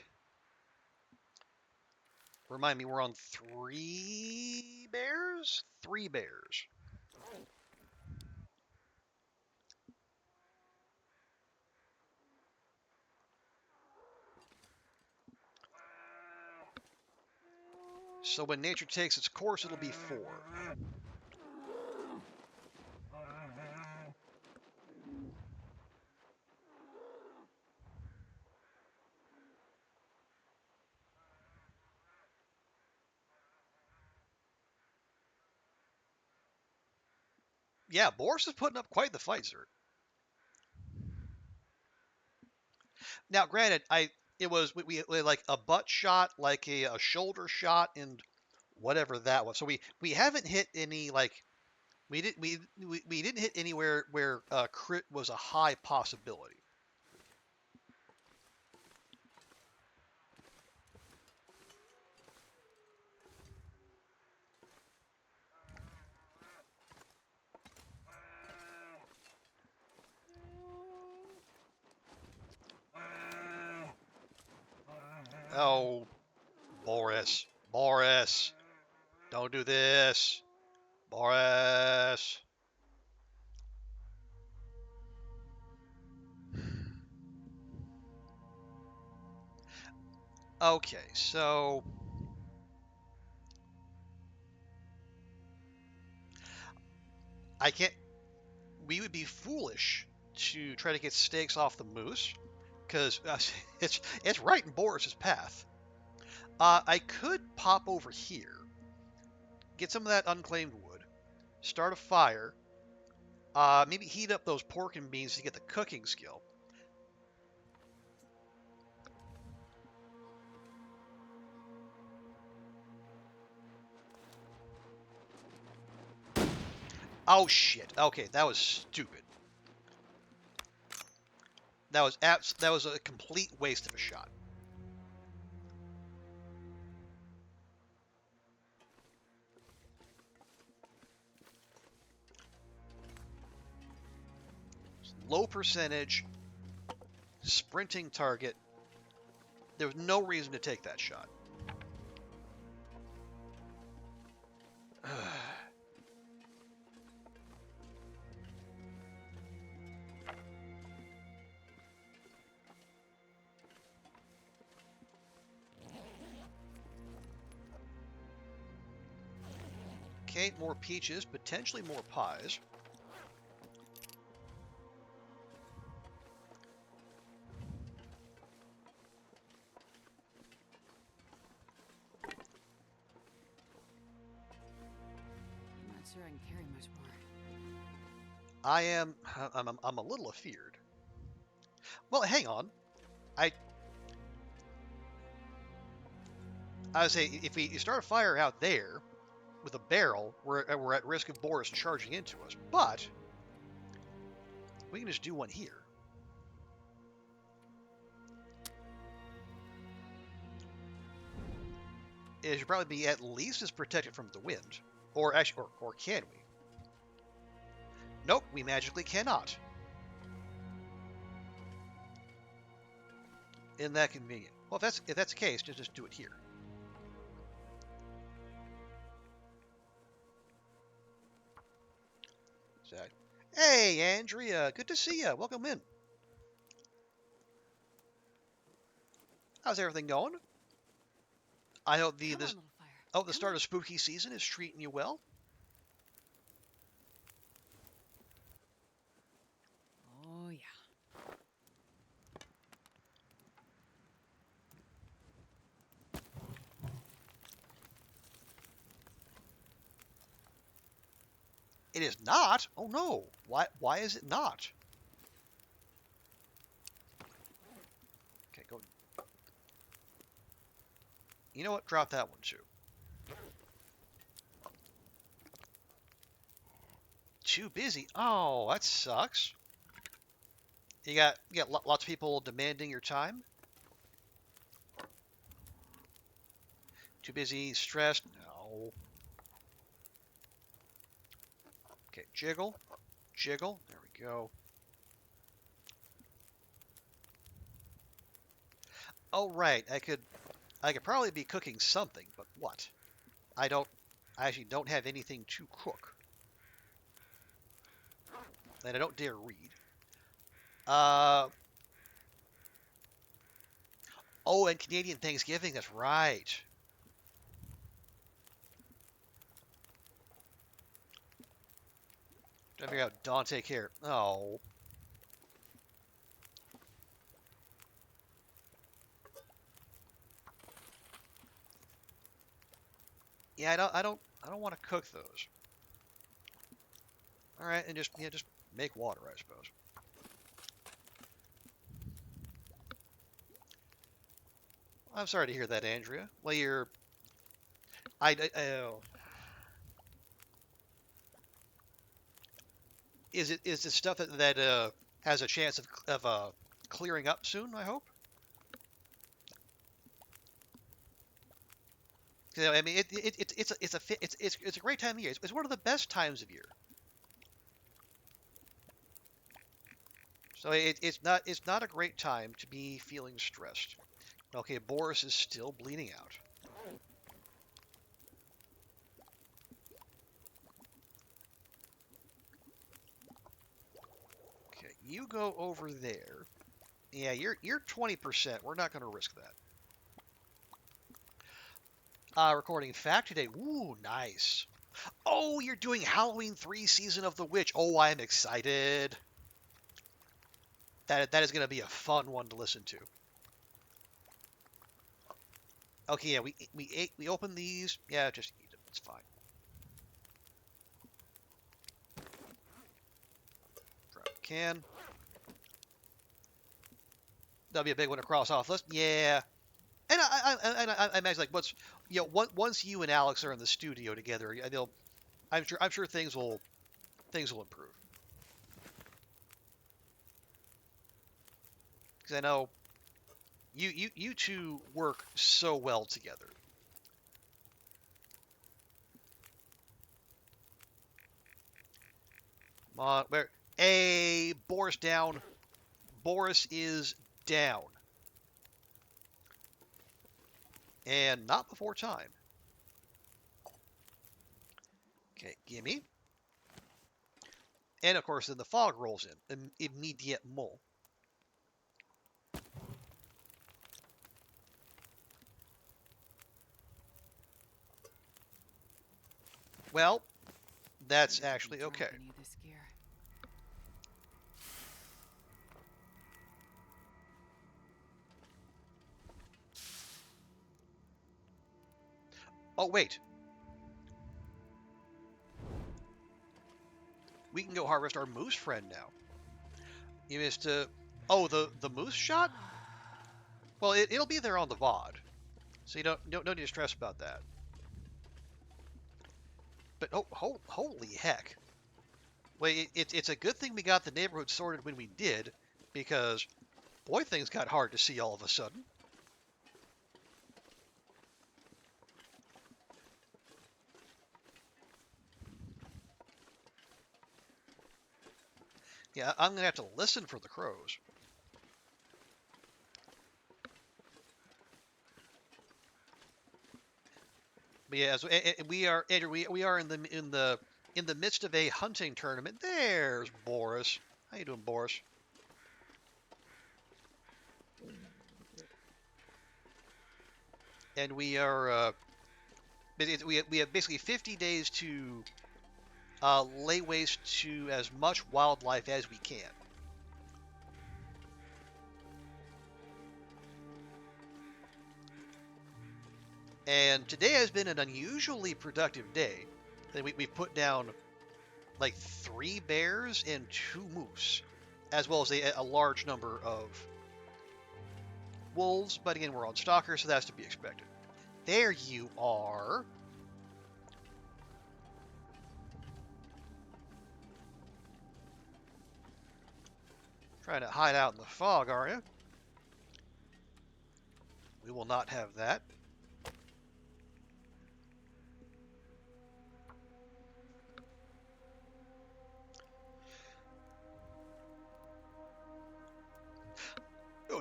Remind me, we're on 3 bears? 3 bears. So when nature takes its course, it'll be 4. Yeah, Boris is putting up quite the fight, sir. Now, granted, it was we like a butt shot, like a shoulder shot, and whatever that was. So we haven't hit any like we didn't hit anywhere where crit was a high possibility. Oh, Boris, don't do this, Boris. Okay, so I can't. We would be foolish to try to get stakes off the moose because it's right in Boris's path. I could pop over here, get some of that unclaimed wood, start a fire, maybe heat up those pork and beans to get the cooking skill. Oh shit. Okay, that was stupid. That was a complete waste of a shot. Low percentage, sprinting target. There was no reason to take that shot. Okay, more peaches, potentially more pies. I'm not sure I can carry much more. I'm a little afeared. Well, hang on. I I would say if we start a fire out there with a barrel, we're at risk of Boris charging into us. But we can just do one here. It should probably be at least as protected from the wind. Or actually, or can we? Nope, we magically cannot. Isn't that convenient? Well, if that's the case, just do it here. So, hey, Andrea, good to see you. Welcome in. How's everything going? I hope Come on, little fire. the start of spooky season is treating you well. Oh yeah. It is not. Oh no. Why is it not? Okay, go. You know what? Drop that one too. Too busy. Oh, that sucks. You got lots of people demanding your time. Too busy, stressed. No. Okay, jiggle, jiggle. There we go. Oh right, I could probably be cooking something, but what? I don't. I actually don't have anything to cook, and I don't dare read. Uh oh, and Canadian Thanksgiving. That's right. Trying to figure out Dante care. Oh, yeah. I don't want to cook those. All right, and just make water, I suppose. I'm sorry to hear that, Andrea. Well, oh. Is it stuff that has a chance of clearing up soon? I hope. You know, I mean, it's a great time of year. It's one of the best times of year. So it's not a great time to be feeling stressed. Okay, Boris is still bleeding out. Okay, you go over there. Yeah, you're 20%. We're not going to risk that. Recording fact today. Ooh, nice. Oh, you're doing Halloween 3 Season of the Witch. Oh, I'm excited. That is going to be a fun one to listen to. Okay, yeah, we open these. Yeah, just eat them. It's fine. Drop a can. That'll be a big one to cross off list. Yeah, and I imagine like once you and Alex are in the studio together, I'm sure things will improve because I know you two work so well together. Where a Boris down. Boris is down, and not before time. Okay, gimme. And of course, then the fog rolls in immediately. Well, that's actually okay. Any of this gear. Oh wait, we can go harvest our moose friend now. You missed oh the moose shot. Well, it'll be there on the VOD, so you don't need to stress about that. But holy heck! Wait, it's a good thing we got the neighborhood sorted when we did, because boy, things got hard to see all of a sudden. Yeah, I'm gonna have to listen for the crows. But yeah, so, we are Andrew, we are in the midst of a hunting tournament. There's Boris. How you doing, Boris? And we are we have basically 50 days to lay waste to as much wildlife as we can. And today has been an unusually productive day. We've put down like 3 bears and 2 moose, as well as a large number of wolves. But again, we're on stalker, so that's to be expected. There you are. Trying to hide out in the fog, are you? We will not have that.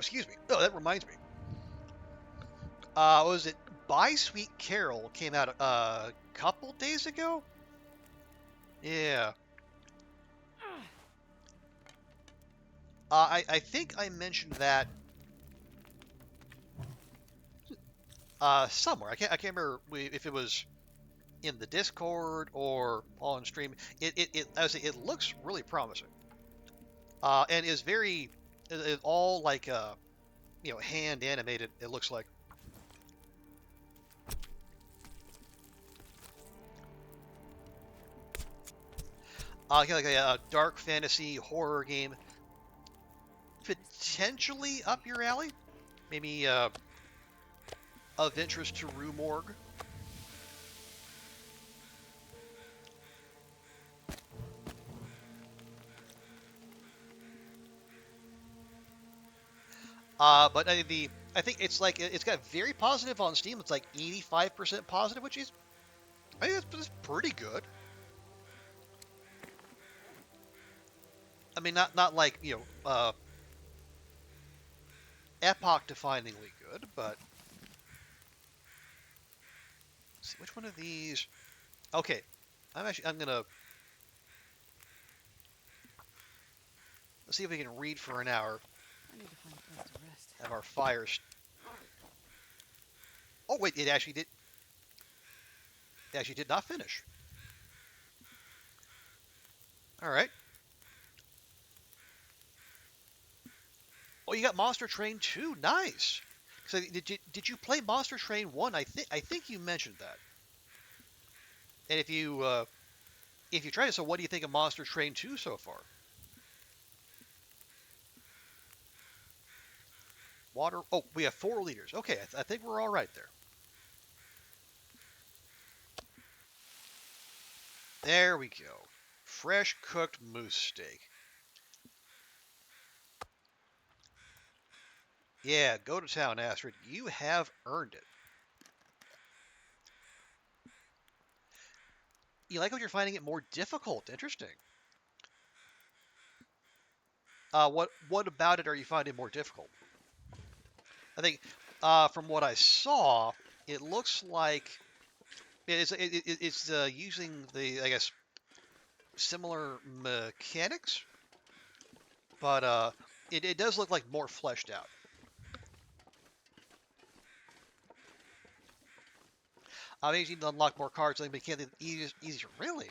excuse me. Oh, that reminds me. Was it Buy Sweet Carol came out a couple days ago? Yeah. I think I mentioned that somewhere. I can't remember if it was in the Discord or on stream. It looks really promising. And is very it all like hand animated. It looks like. Like a dark fantasy horror game, potentially up your alley. Maybe of interest to Rue Morgue. But I think it's got very positive on Steam. It's like 85% positive, which is I think that's pretty good. I mean, not like epoch-definingly good, but let's see which one of these. Okay, I'm gonna let's see if we can read for an hour. I need to find a place to rest. Have our fires. Oh wait, it actually did. It actually did not finish. All right. Oh, you got Monster Train 2. Nice. So did you play Monster Train 1? I think you mentioned that. And if you tried it, so what do you think of Monster Train 2 so far? Water. Oh, we have 4 liters. Okay, I think we're all right there. There we go. Fresh cooked moose steak. Yeah, go to town, Astrid. You have earned it. You like how you're finding it more difficult. Interesting. What about it are you finding more difficult? I think from what I saw, it looks like it's using the I guess similar mechanics, but it does look like more fleshed out. I mean, you need to unlock more cards, like, but you can't easier. Really?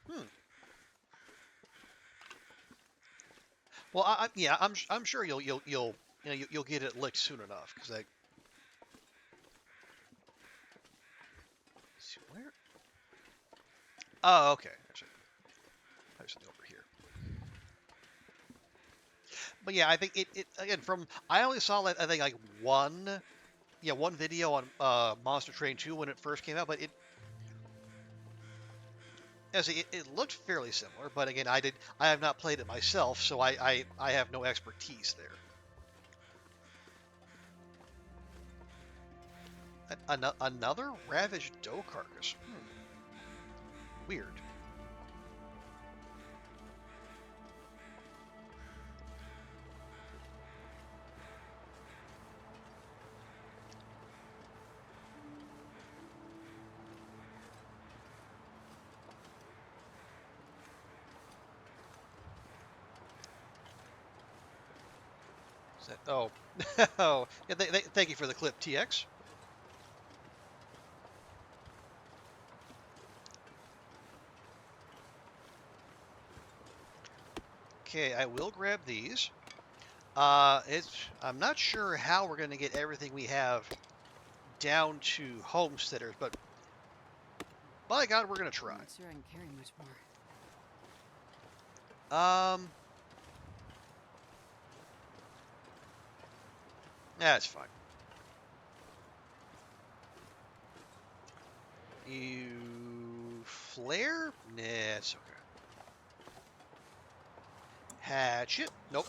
Hmm. Well, yeah, I'm sure you'll get it licked soon enough because where? Oh, okay. There's something over here. But yeah, I think it again from I only saw I think like one video on Monster Train 2 when it first came out, but it looked fairly similar. But again, I have not played it myself, so I have no expertise there. Another ravaged doe carcass. Weird. Oh, oh, yeah, thank you for the clip, TX. Okay, I will grab these. I'm not sure how we're going to get everything we have down to homesteaders, but by God, we're going to try. I'm not sure I can carry much more. That's fine. You flare? Nah, it's okay. Hatchet? Nope.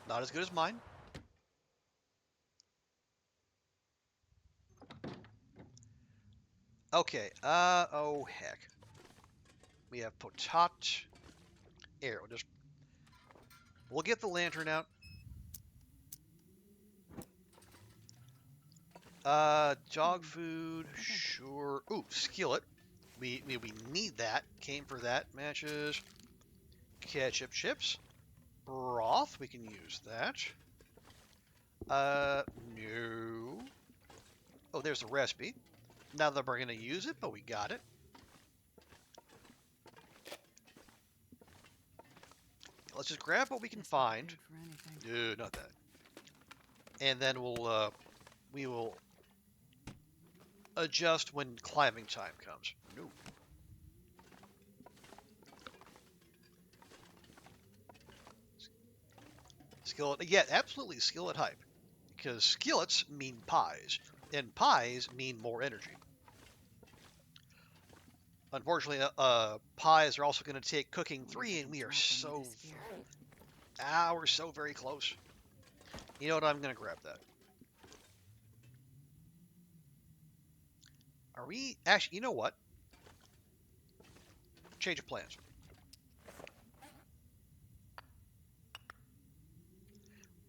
Not as good as mine. Okay, oh heck. We have potat. Here, we'll get the lantern out. Dog food, sure. Ooh, skillet. We need that. Came for that. Matches. Ketchup chips. Broth. We can use that. No. Oh, there's the recipe. Not that we're gonna use it, but we got it. Let's just grab what we can find. No, not that. And then we will adjust when climbing time comes. No. Skillet, yeah, absolutely skillet hype. Because skillets mean pies, and pies mean more energy. Unfortunately, pies are also going to take cooking 3, and we're so very close. You know what? I'm going to grab that. Are we actually? You know what? Change of plans.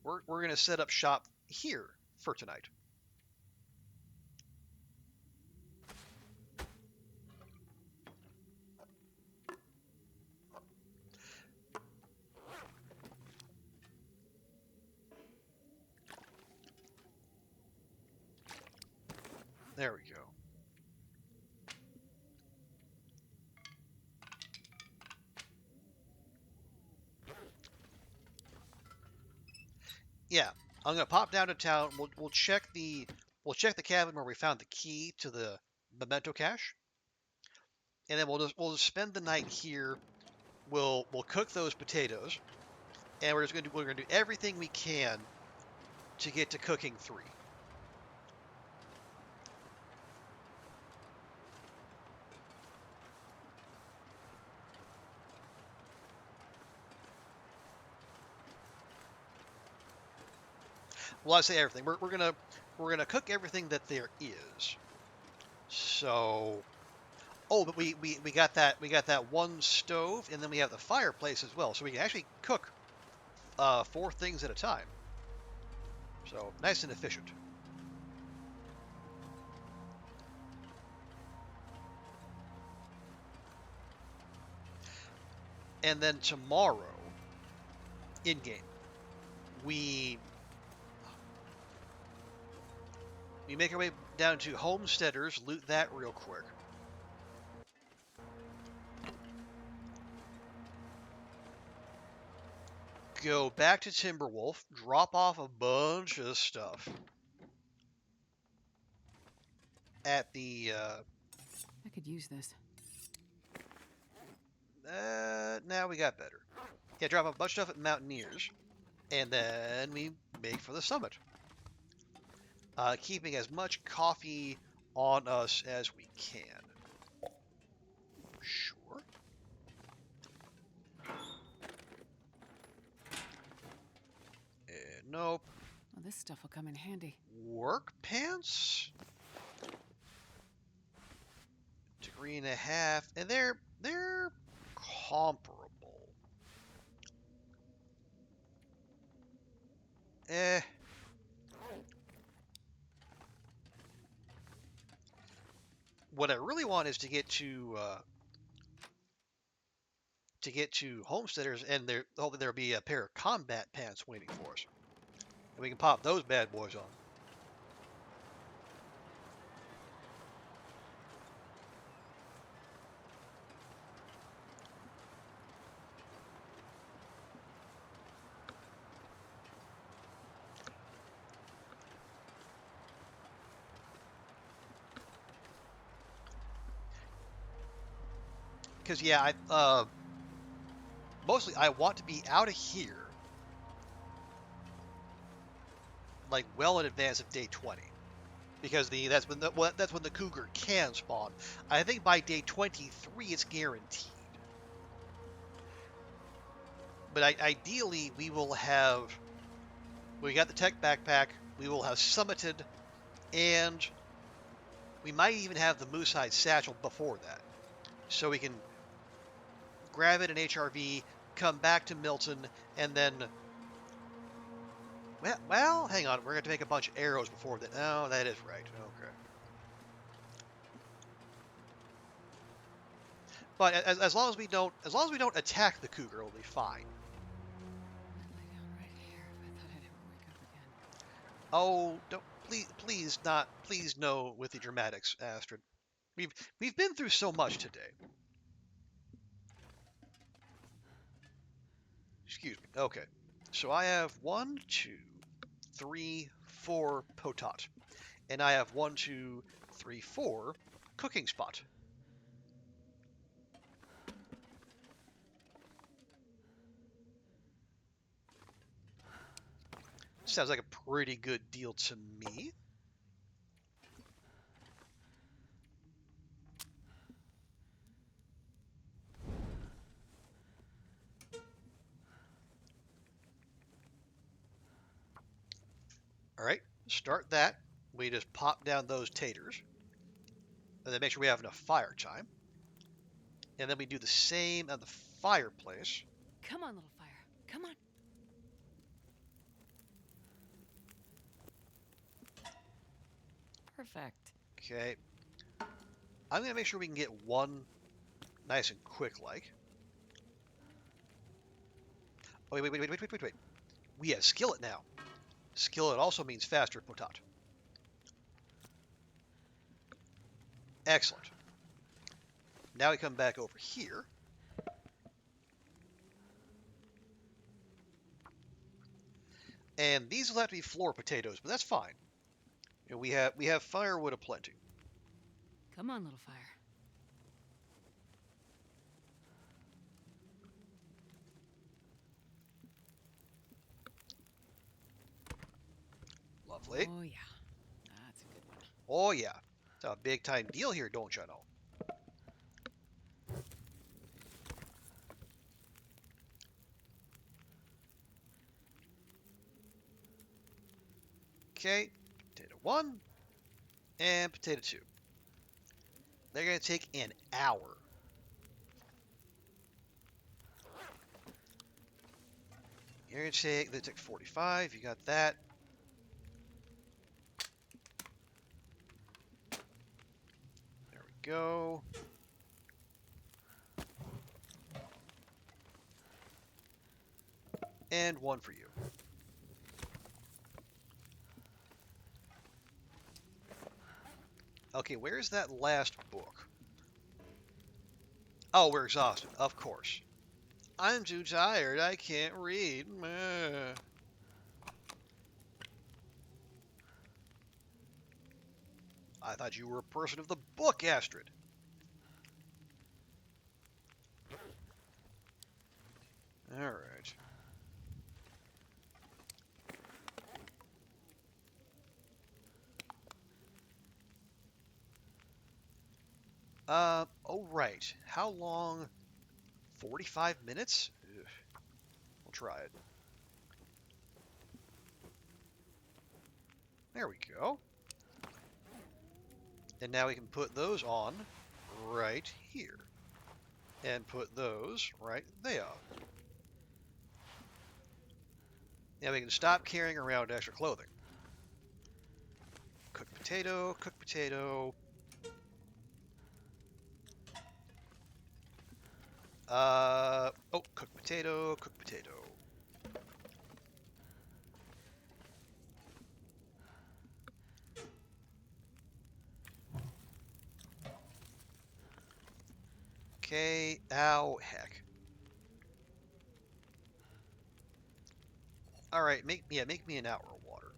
We're going to set up shop here for tonight. There we go. Yeah, I'm gonna pop down to town. We'll check the cabin where we found the key to the memento cache, and then we'll just spend the night here. We'll cook those potatoes, and we're gonna do everything we can to get to cooking 3. Well, I say everything. We're gonna cook everything that there is. So, oh, but we got that one stove, and then we have the fireplace as well, so we can actually cook 4 things at a time. So nice and efficient. And then tomorrow, in game, we make our way down to Homesteaders, loot that real quick. Go back to Timberwolf, drop off a bunch of stuff at the. I could use this. Now we got better. Yeah, drop a bunch of stuff at Mountaineers, and then we make for the summit. Keeping as much coffee on us as we can. Sure. Nope. Well, this stuff will come in handy. Work pants? 1.5 degrees, and they're comparable. Eh. What I really want is to get to Homesteaders, and hopefully there'll be a pair of combat pants waiting for us, and we can pop those bad boys on. Because yeah, mostly I want to be out of here like well in advance of day 20, because that's when the cougar can spawn. I think by day 23 it's guaranteed. But ideally we got the tech backpack, we will have summited, and we might even have the moose hide satchel before that, so we can grab it in HRV, come back to Milton, and then... Well, hang on. We're going to make a bunch of arrows before that. Oh, that is right. Okay. But as long as we don't attack the cougar, it'll be fine. I'd lay down right here if I thought I'd ever wake up again. Oh, don't please no with the dramatics, Astrid. We've been through so much today. Excuse me. Okay. So I have 1, 2, 3, 4 potat. And I have 1, 2, 3, 4 cooking spot. Sounds like a pretty good deal to me. All right, start that. We just pop down those taters. And then make sure we have enough fire time. And then we do the same at the fireplace. Come on, little fire. Come on. Perfect. Okay. I'm going to make sure we can get one nice and quick like. Oh, wait. We have skillet now. Skillet also means faster potat. Excellent. Now we come back over here. And these will have to be floor potatoes, but that's fine. You know, we have firewood aplenty. Come on, little fire. Lovely. Oh, yeah. That's a good one. Oh yeah. It's a big time deal here, don't you know? Okay, potato 1 and potato 2. They're going to take an hour. You're going to they take 45. You got that. There we go. And 1 for you. Okay, where's that last book? Oh, we're exhausted. Of course. I'm too tired. I can't read. Meh. I thought you were a person of the book, Astrid. All right. Oh, right. How long? 45 minutes? Ugh. We'll try it. There we go. And now we can put those on right here. And put those right there. Now we can stop carrying around extra clothing. Cooked potato, cooked potato. Oh, cooked potato, cooked potato. Okay, ow, heck. All right, make me an hour of water.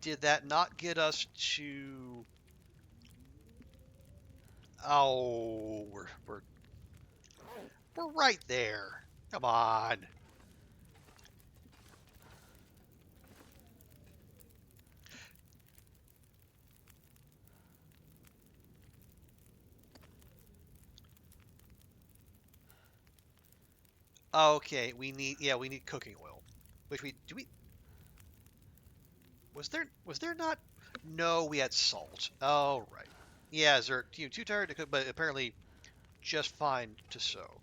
Did that not get us to? Oh, we're right there. Come on. Okay, we need cooking oil. Which we was there not? No, we had salt. Oh, right. Yeah, they're too tired to cook, but apparently just fine to sew.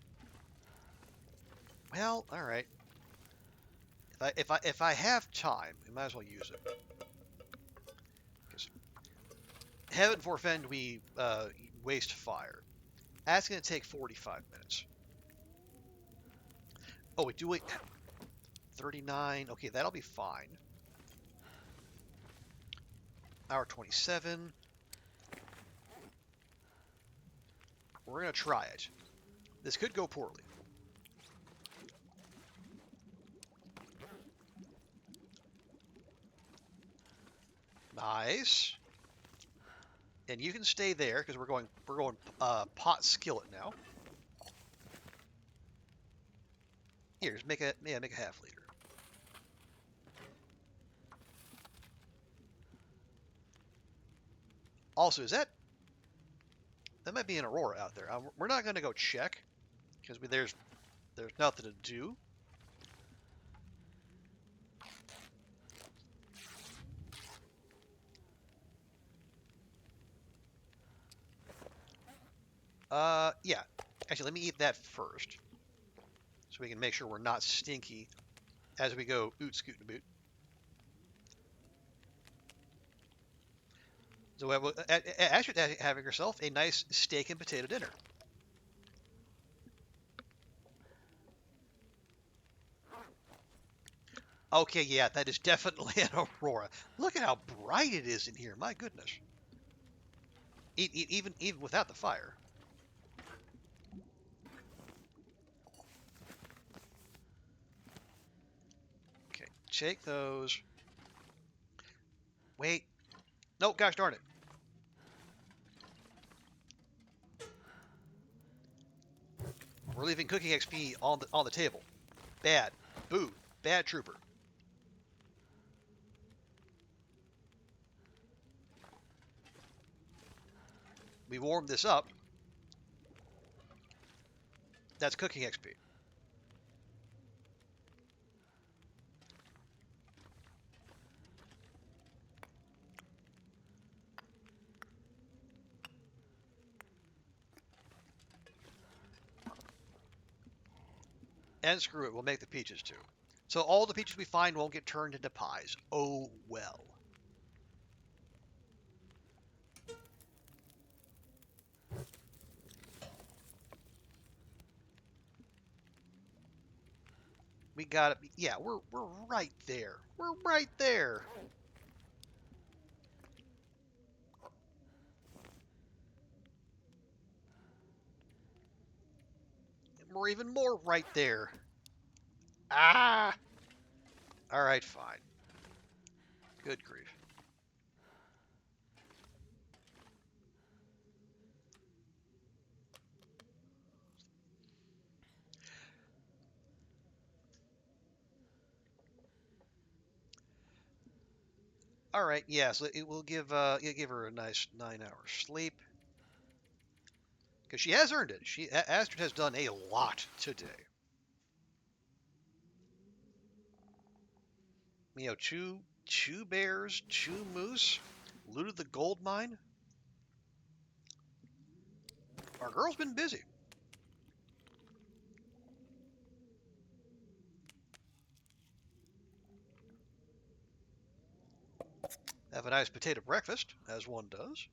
Well, all right. If I have time, I might as well use it. Because heaven forfend we waste fire. That's gonna take 45 minutes. Oh, we do wait 39. Okay, that'll be fine. Hour 27. We're gonna try it. This could go poorly. Nice. And you can stay there because we're going pot skillet now. Here, just make a half liter. Also, that might be an Aurora out there? We're not gonna go check because there's nothing to do. Yeah. Actually, let me eat that first so we can make sure we're not stinky as we go oot scoot and boot. So Astrid having herself a nice steak and potato dinner. Okay, yeah, that is definitely an Aurora. Look at how bright it is in here. My goodness. Even without the fire. Okay, take those. Wait. No, gosh darn it. We're leaving cooking XP on the table. Bad. Boo. Bad trooper. We warmed this up. That's cooking XP. And screw it, we'll make the peaches too. So all the peaches we find won't get turned into pies. Oh well. We got it. Yeah, we're right there. We're right there. We're even more right there. Ah! All right, fine. Good grief. All right, yeah, so it will give her a nice 9 hours sleep because she has earned it. Astrid has done a lot today. Two bears, two moose, looted the gold mine. Our girl's been busy. Have a nice potato breakfast, as one does.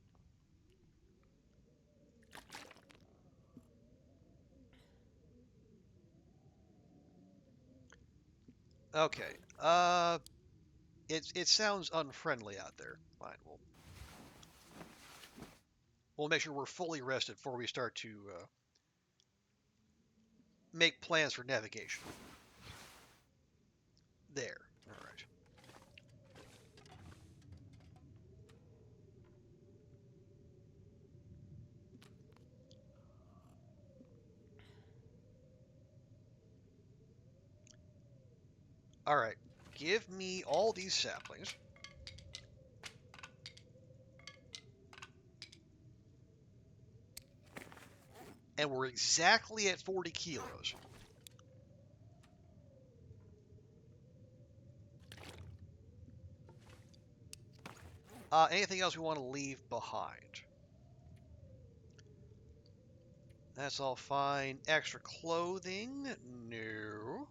Okay. It sounds unfriendly out there. Fine. We'll make sure we're fully rested before we start to make plans for navigation. There. All right. All right. Give me all these saplings. And we're exactly at 40 kilos. Anything else we want to leave behind? That's all fine. Extra clothing? No.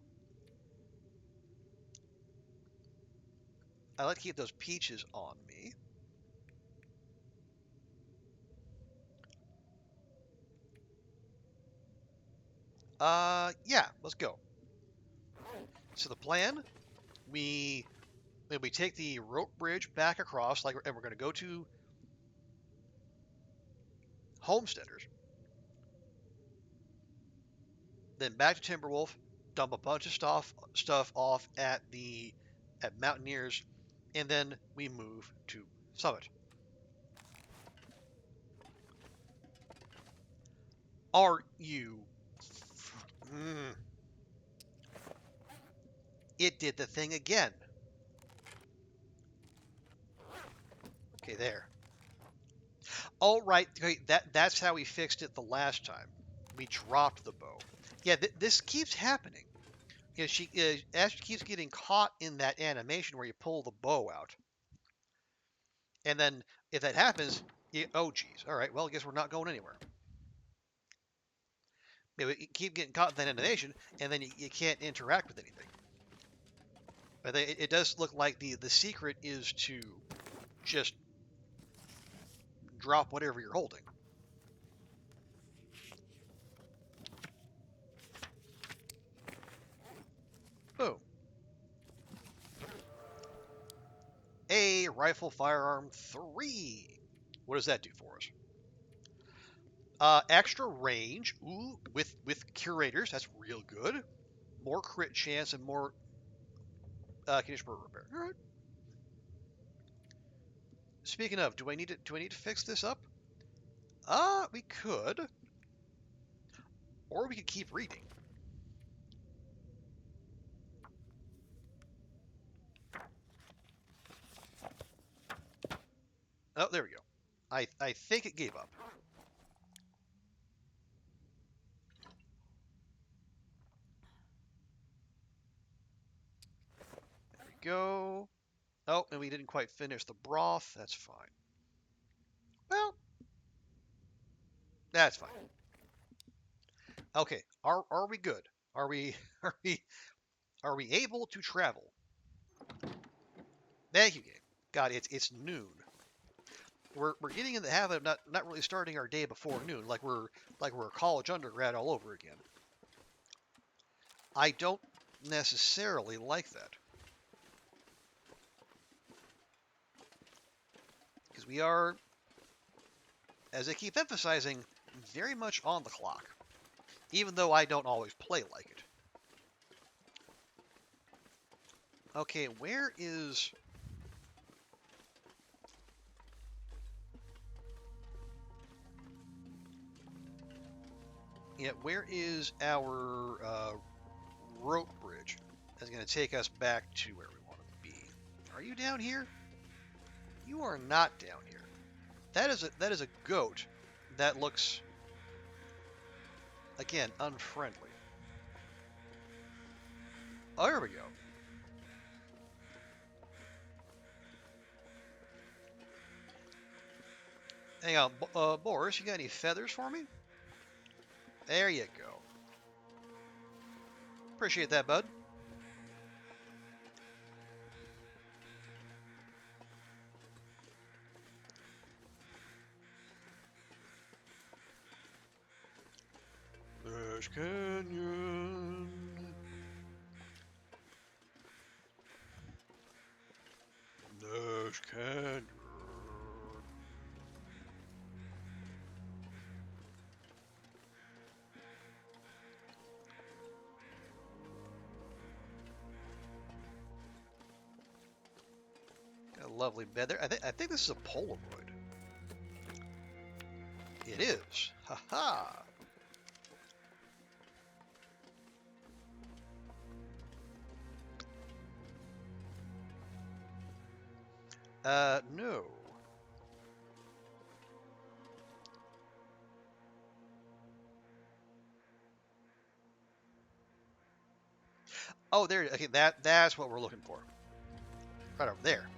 I like to keep those peaches on me. Yeah, let's go. So the plan, we we take the rope bridge back across, like, and we're going to go to Homesteaders, then back to Timberwolf, dump a bunch of stuff off at Mountaineers, and then we move to Summit. Are you? Mm, it did the thing again. Okay, there. All right, okay, that's how we fixed it the last time. We dropped the bow. Yeah, this keeps happening. Yeah, as she keeps getting caught in that animation where you pull the bow out, and then if that happens, oh geez, all right, well I guess we're not going anywhere. You keep getting caught in that animation, and then you can't interact with anything. But it does look like the secret is to just drop whatever you're holding. Boom. A rifle firearm 3. What does that do for us? Extra range. Ooh, with curators, that's real good. More crit chance and more condition for repair. All right. Speaking of, do I need to fix this up? We could, or we could keep reading. Oh, there we go. I think it gave up. There we go. Oh, and we didn't quite finish the broth. That's fine. Well, that's fine. Okay, are we good? Are we are we are we able to travel? Thank you, game. God, it's noon. We're getting in the habit of not really starting our day before noon, like we're a college undergrad all over again. I don't necessarily like that because we are, as I keep emphasizing, very much on the clock, even though I don't always play like it. Okay, where is... Yeah, where is our rope bridge? That's going to take us back to where we want to be. Are you down here? You are not down here. That is a goat that looks, again, unfriendly. Oh, there we go. Hang on, Boris, you got any feathers for me? There you go. Appreciate that, bud. Nash Canyon. Nash Canyon. Got a lovely bed there. I think this is a Polaroid. It is. Ha ha. No. Oh, there. Okay, that's what we're looking for. Right over there.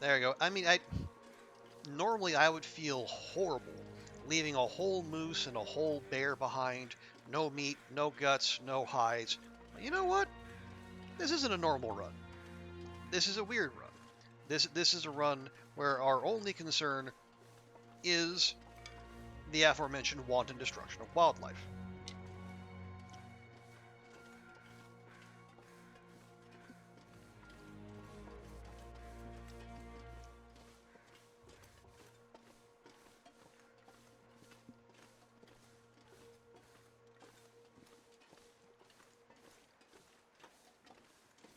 There you go. I mean, normally I would feel horrible leaving a whole moose and a whole bear behind. No meat, no guts, no hides. But you know what? This isn't a normal run. This is a weird run. This is a run where our only concern is the aforementioned wanton destruction of wildlife.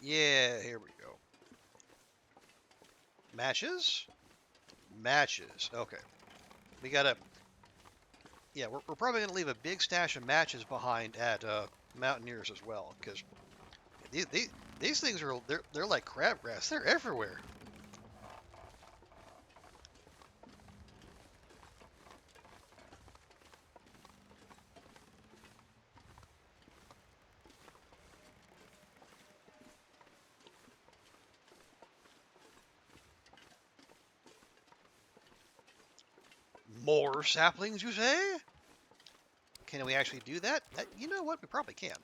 Yeah, here we go. Matches? Matches. Okay. We gotta. Yeah, we're probably gonna leave a big stash of matches behind at Mountaineers as well, because these things are they're like crabgrass. They're everywhere. More saplings, you say? Can we actually do that? You know what? We probably can.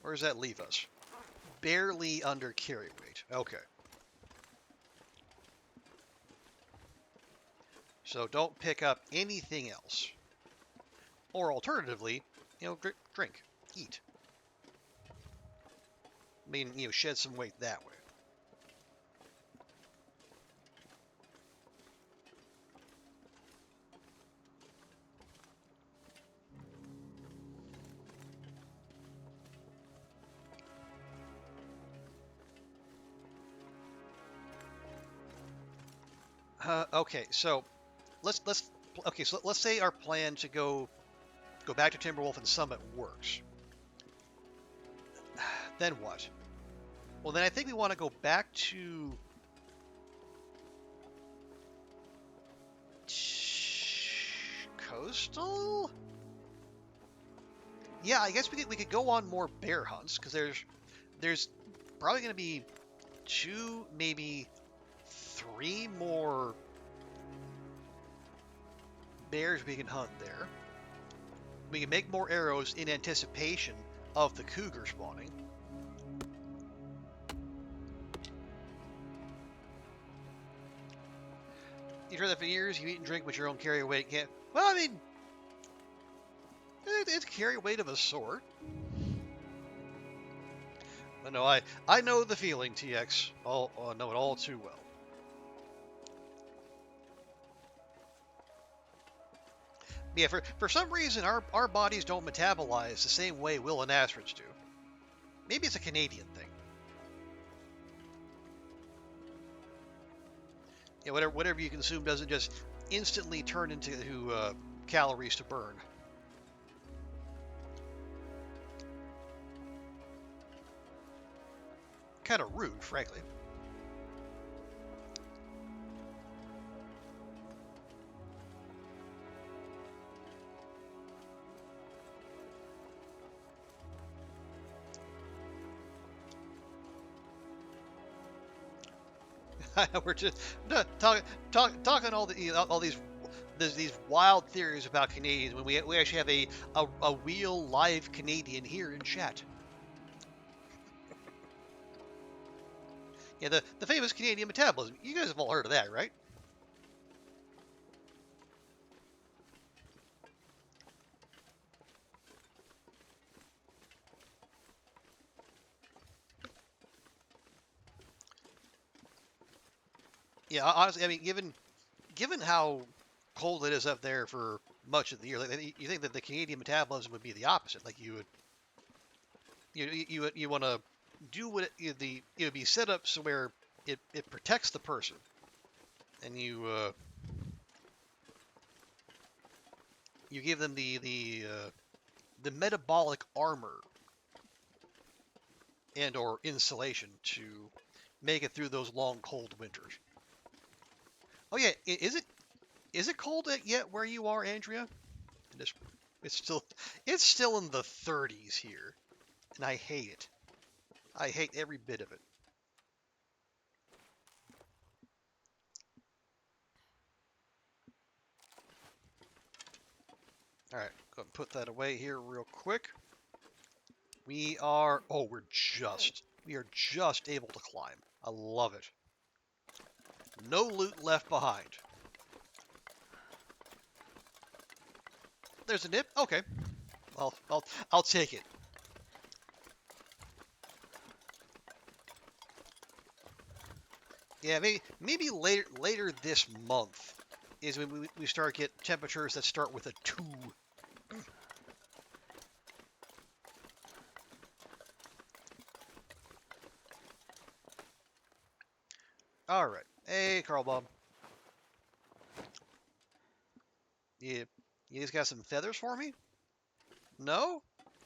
Where does that leave us? Barely under carry weight. Okay. So don't pick up anything else. Or alternatively, drink, eat. I mean, shed some weight that way. Okay, so let's okay, so let's say our plan to go back to Timberwolf and Summit works. Then what? Well, then I think we want to go back to Coastal. Yeah, I guess we could go on more bear hunts because there's probably going to be two, maybe three more bears we can hunt there. We can make more arrows in anticipation of the cougar spawning. You've heard that for years. You eat and drink with your own carry weight. Can't. Well, I mean, it's carry weight of a sort. I know. I know the feeling, TX. I know it all too well. Yeah, for some reason, our bodies don't metabolize the same way Will and Astrid's do. Maybe it's a Canadian thing. Yeah, whatever you consume doesn't just instantly turn into calories to burn. Kind of rude, frankly. We're just talking all these wild theories about Canadians when we actually have a real live Canadian here in chat. Yeah, the famous Canadian metabolism. You guys have all heard of that, right? Yeah, honestly, I mean, given how cold it is up there for much of the year, like, you think that the Canadian metabolism would be the opposite. Like you want to do what it would be set up so where it protects the person, and you give them the metabolic armor and or insulation to make it through those long cold winters. Oh yeah, Is it cold yet where you are, Andrea? And it's still it's still in the 30s here, and I hate it. I hate every bit of it. All right, go ahead and put that away here real quick. We are we are just able to climb. I love it. No loot left behind. There's a nip. Okay, I'll take it. Yeah, maybe later this month is when we start get temperatures that start with a 2. All right. Hey, Carl Bob. You just got some feathers for me? No?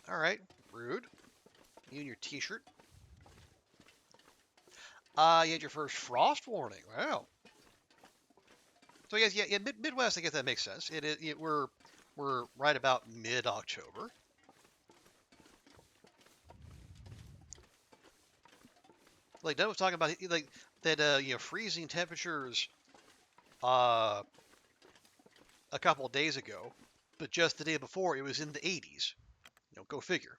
All right. Rude. You and your t-shirt. You had your first frost warning. Wow. So yes, yeah, Midwest. I guess that makes sense. We're right about mid-October. Like Doug was talking about, like that. Freezing temperatures. Uh, a couple of days ago, but just the day before it was in the 80s. Go figure.